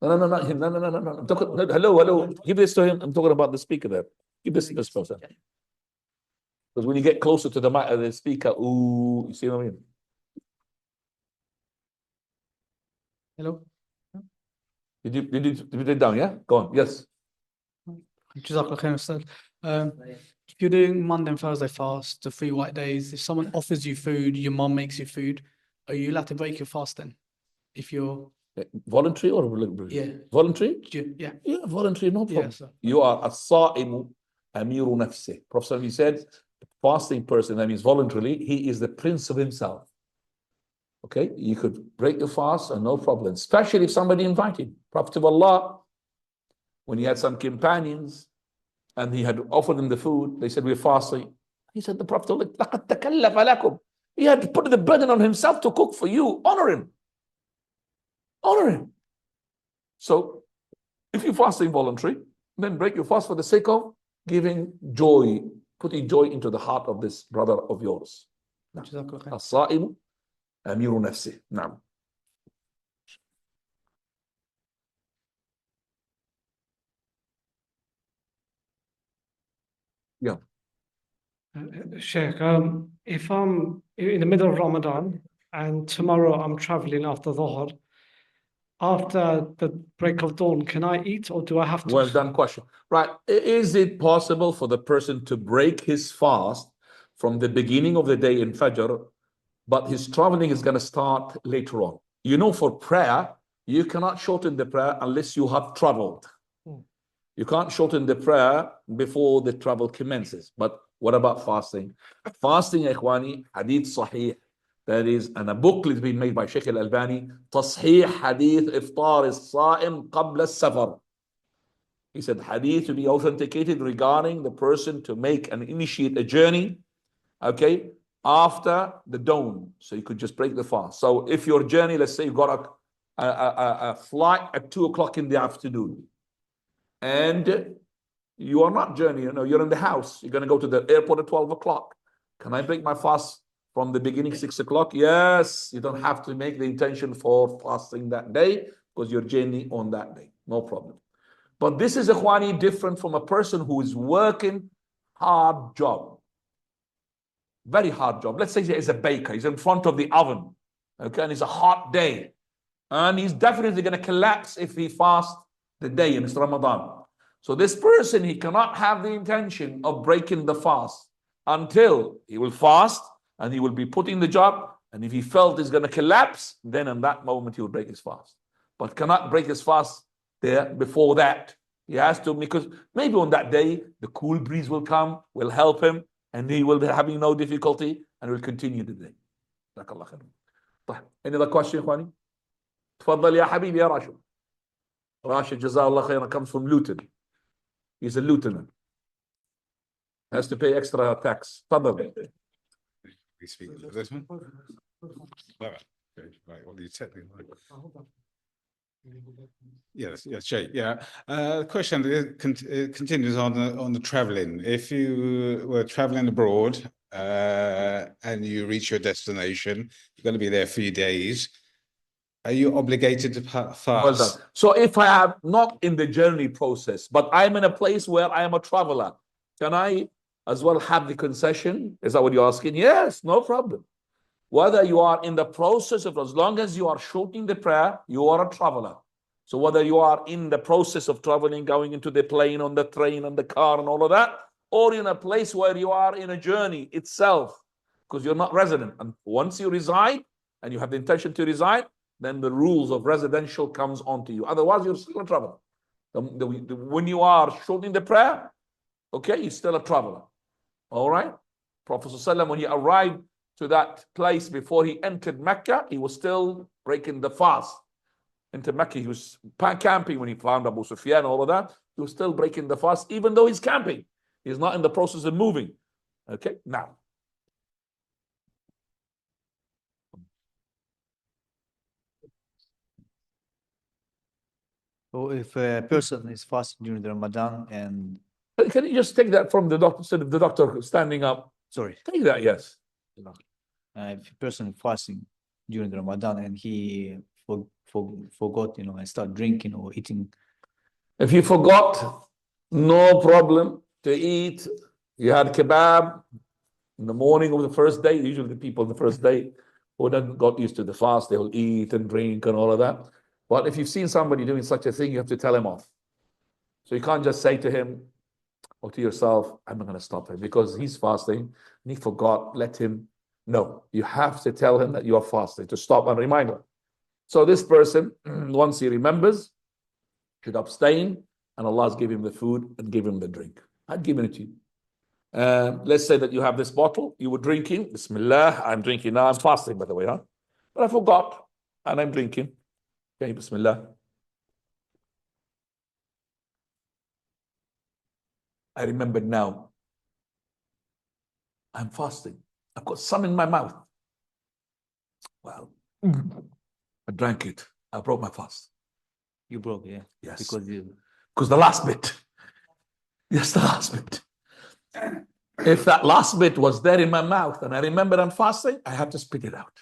No, not him. No. I'm talking, no, hello. Give this to him. I'm talking about the speaker there. Give this to this person. Because when you get closer to the mic of the speaker, ooh, you see what I mean? Hello. Did you put it down, yeah? Go on, yes. Jazakallah khair, Ustad. If you're doing Monday and Thursday fast, the 3 white days, if someone offers you food, your mom makes you food, are you allowed to break your fast then? If you're voluntary or voluntary? Yeah. Yeah, voluntary, no problem. Yeah, You are as-sa'imu amiru nafsih. Prophet said, fasting person, that means voluntarily, he is the prince of himself. Okay, you could break your fast and no problem, especially if somebody invited. Prophet of Allah, when he had some companions and he had offered them the food, they said, we're fasting. He said, the Prophet, لَقَدْ تَكَلَّفَ لَكُمْ. He had to put the burden on himself to cook for you. Honor him. Honor him. So, if you're fasting voluntary, then break your fast for the sake of giving joy, putting joy into the heart of this brother of yours. As-sa'imu amiru nafsih. Naam. Yeah. Sheikh, if I'm in the middle of Ramadan and tomorrow I'm traveling after Dhuhr, after the break of dawn, can I eat or do I have to? Well done question. Right. Is it possible for the person to break his fast from the beginning of the day in Fajr, but his traveling is going to start later on? You know, for prayer, you cannot shorten the prayer unless you have traveled. You can't shorten the prayer before the travel commences. But what about fasting? Fasting, ikhwani, hadith sahih. That is, and a booklet has been made by Sheikh Al-Albani, Tasheeh Hadith Iftar As-Sa'im Qabla As-Safar. He said hadith to be authenticated regarding the person to make and initiate a journey, okay, after the dawn. So you could just break the fast. So if your journey, let's say you've got a flight at 2 o'clock in the afternoon, and you are not journeying, you're in the house, you're going to go to the airport at 12 o'clock. Can I break my fast from the beginning 6 o'clock? Yes, you don't have to make the intention for fasting that day because you're journeying on that day. No problem. But this is, ikhwani, different from a person who is working hard job. Very hard job. Let's say he's a baker. He's in front of the oven. Okay, and it's a hot day. And he's definitely going to collapse if he fasts the day and it's Ramadan. So this person, he cannot have the intention of breaking the fast until he will fast and he will be putting the job. And if he felt he's going to collapse, then in that moment he will break his fast. But cannot break his fast there before that. He has to, because maybe on that day, the cool breeze will come, will help him, and he will be having no difficulty and will continue the day. Any other question, Ikhwani? تفضل يا حبيبي يا راشد. Rashid, Jazakallah khairan, comes from Luton. He's a lieutenant. Has to pay extra tax. تفضل. We speak this one? Right, what do you technically like? Yes, Shay. Yeah. The question continues on the traveling. If you were traveling abroad and you reach your destination, you're going to be there a few days. Are you obligated to fast? Well done. So if I am not in the journey process, but I'm in a place where I am a traveler, can I as well have the concession? Is that what you're asking? Yes, no problem. Whether you are in the process of, as long as you are shortening the prayer, you are a traveler. So whether you are in the process of traveling, going into the plane, on the train, on the car, and all of that, or in a place where you are in a journey itself, because you're not resident. And once you reside and you have the intention to reside, then the rules of residential comes onto you. Otherwise, you're still a traveler. When you are shortening the prayer, okay, you're still a traveler. All right? Prophet ﷺ, when he arrived to that place before he entered Mecca, he was still breaking the fast. Into Mecca, he was camping when he found Abu Sufyan and all of that. He was still breaking the fast, even though he's camping. He's not in the process of moving. Okay, now. So if a person is fasting during the Ramadan and Can you just take that from the doctor, instead of the doctor standing up? sorry, Take that, yes. if a person is fasting during the Ramadan and he forgot, and start drinking or eating, If you forgot, no problem to eat. You had kebab in the morning of the first day. Usually the people the first day who then got used to the fast, they will eat and drink and all of that. But if you've seen somebody doing such a thing, you have to tell him off. So you can't just say to him or to yourself, I'm not going to stop him because he's fasting and he forgot, let him. No, you have to tell him that you are fasting, to stop and remind him. So this person, once he remembers, should abstain, and Allah's give him the food and give him the drink. I've given it to you. Let's say that you have this bottle, you were drinking. Bismillah, I'm drinking now. I'm fasting, by the way, huh? But I forgot, and I'm drinking. Okay, Bismillah. I remembered now. I'm fasting. I've got some in my mouth. Well, I drank it. I broke my fast. you broke, yeah, Yes. because The last bit. Yes, the last bit. If that last bit was there in my mouth and I remember I'm fasting, I have to spit it out.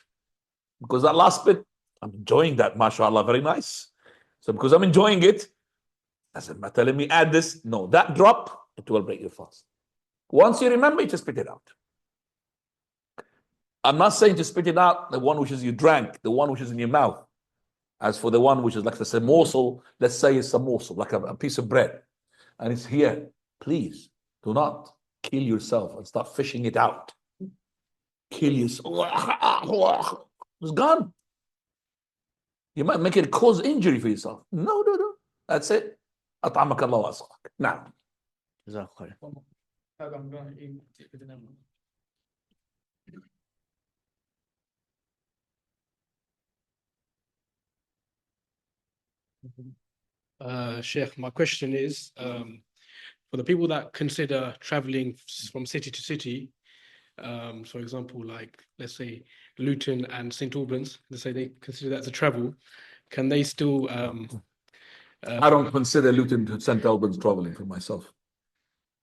Because that last bit, I'm enjoying that, mashallah, very nice. So because I'm enjoying it, doesn't matter, let me add this. No, that drop, it will break your fast. Once you remember, you just spit it out. I'm not saying to spit it out, the one which is you drank, the one which is in your mouth. As for the one which is like a morsel, let's say it's a morsel, like a piece of bread, and it's here. Please do not kill yourself and start fishing it out. Kill yourself. It's gone. You might make it cause injury for yourself. No. That's it. أطعمك الله وأسقاك. Now. Sheikh, my question is, for the people that consider traveling from city to city, for example, like let's say Luton and St. Albans, let's say they consider that as a travel, can they still? I don't consider Luton to St. Albans traveling for myself.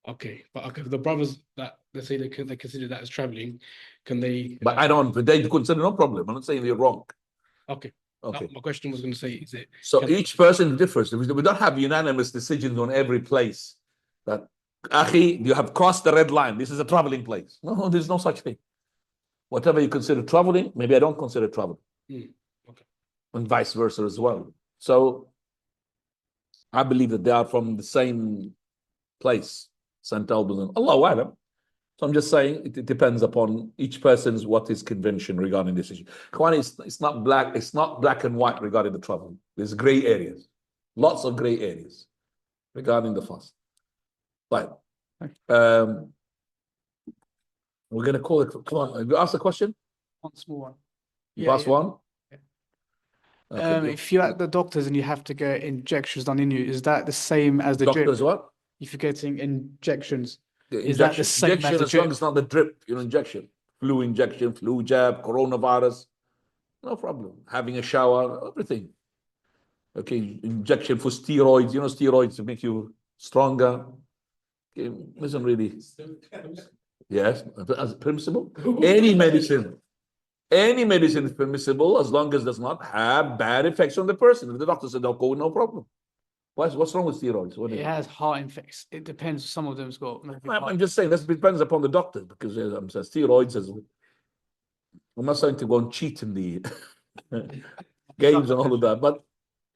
Okay, but okay, the brothers that let's say they consider that as traveling, can they? But I don't. They consider no problem. I'm not saying you're wrong. Okay. Okay. My question was going to say, is it? So each person differs. We don't have unanimous decisions on every place. That, Akhi, you have crossed the red line. This is a traveling place. No, there's no such thing. Whatever you consider traveling, maybe I don't consider traveling. Okay. And vice versa as well. So I believe that they are from the same place, St. Albans and Allahu A'lam. So I'm just saying it depends upon each person's what is convention regarding this issue. Kwani, it's not black and white regarding the travel. There's gray areas, lots of gray areas regarding the fast. Right. We're gonna call it. Come on, have you asked a question? One small one. You asked one. Okay, If you're at the doctor's and you have to get injections done in you, is that the same as the drip? doctors what? If you're getting injections, The is that the same injection, as the as long drip? as it's not the drip, injection, flu jab, coronavirus, no problem. Having a shower, everything. Okay, injection for steroids, steroids to make you stronger. Okay, isn't really. Yes, as permissible. Any medicine is permissible as long as it does not have bad effects on the person. If the doctor said don't go, no problem. What's wrong with steroids? It has heart infects. It depends. Some of them's got. I'm just saying that depends upon the doctor because I'm saying steroids. I'm not saying to go and cheat in the games and all of that, but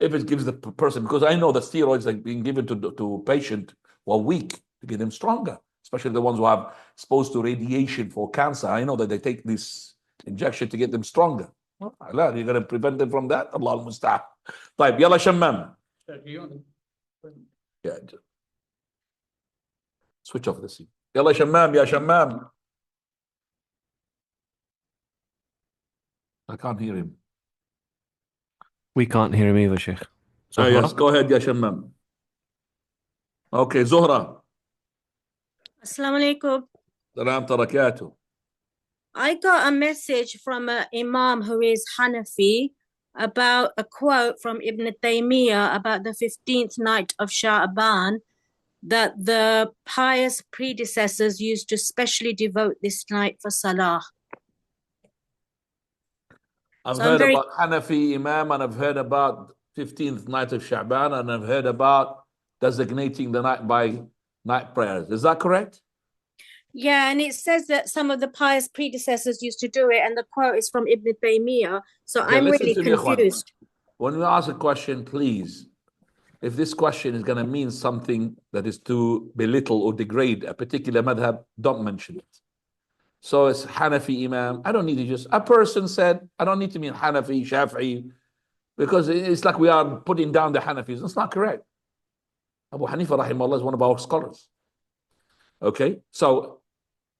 if it gives the person, because I know the steroids are being given to patient who are weak to get them stronger, especially the ones who have exposed to radiation for cancer. I know that they take this injection to get them stronger. لا, you're going to prevent them from that. Allah al-musta'an. طيب يلا شمام. Yeah. Switch off the scene. يلا شمام يا شمام. I can't hear him. We can't hear him either, Sheikh. Yes, go ahead يا شمام. Okay, زهرة. Assalamu alaikum. سلام بركاته. I got a message from an Imam who is Hanafi about a quote from Ibn Taymiyyah about the 15th night of Sha'baan, that the pious predecessors used to specially devote this night for Salah. I've So I'm heard very- about Hanafi Imam, and I've heard about 15th night of Sha'ban, and I've heard about designating the night by night prayers. Is that correct? Yeah, and it says that some of the pious predecessors used to do it, and the quote is from Ibn Taymiyyah. So Okay, I'm listen really to me, Ikhwan. confused. When we ask a question, please, if this question is going to mean something that is to belittle or degrade a particular madhab, don't mention it. So it's Hanafi Imam. I don't need to just, a person said, I don't need to mean Hanafi, Shafi'i, because it's like we are putting down the Hanafis. That's not correct. Abu Hanifa rahimahullah is one of our scholars. Okay, so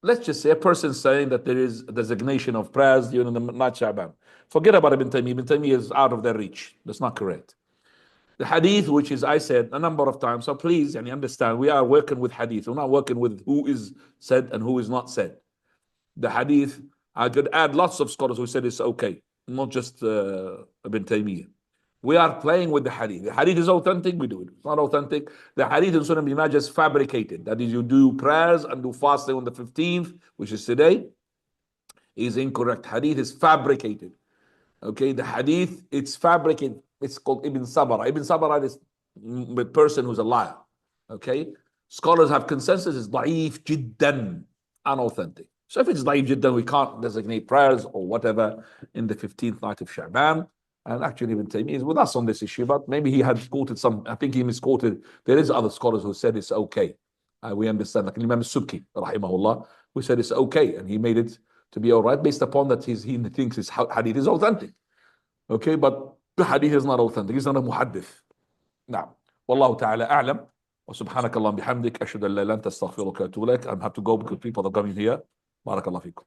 let's just say a person saying that there is a designation of prayers during the night Sha'ban. Forget about Ibn Taymiyyah. Ibn Taymiyyah is out of their reach. That's not correct. The hadith, which is I said a number of times, so please and you understand, we are working with hadith. We're not working with who is said and who is not said. The hadith, I could add lots of scholars who said it's okay, not just Ibn Taymiyyah. We are playing with the hadith. The hadith is authentic, we do it. It's not authentic. The hadith in Sunan Ibn Majah is fabricated. That is, you do prayers and do fasting on the 15th, which is today, is incorrect. Hadith is fabricated. Okay, the hadith, it's fabricated. It's called Ibn Sabara. Ibn Sabara is a person who's a liar. Okay, scholars have consensus is da'if jiddan, unauthentic. So if it's da'if jiddan, we can't designate prayers or whatever in the 15th night of Sha'ban. And actually, Ibn Taymiyyah is with us on this issue, but maybe he had quoted some, I think he misquoted. There is other scholars who said it's okay. We understand, like Imam Subki, rahimahullah, who said it's okay, and he made it to be all right based upon that he thinks his hadith is authentic. Okay, but the hadith is not authentic. He's not a muhaddith. نعم. والله تعالى أعلم. وسبحانك اللهم بحمدك أشهد أن لا إله إلا أنت أستغفرك وأتوب إليك. I have to go because people are coming here. بارك الله فيكم.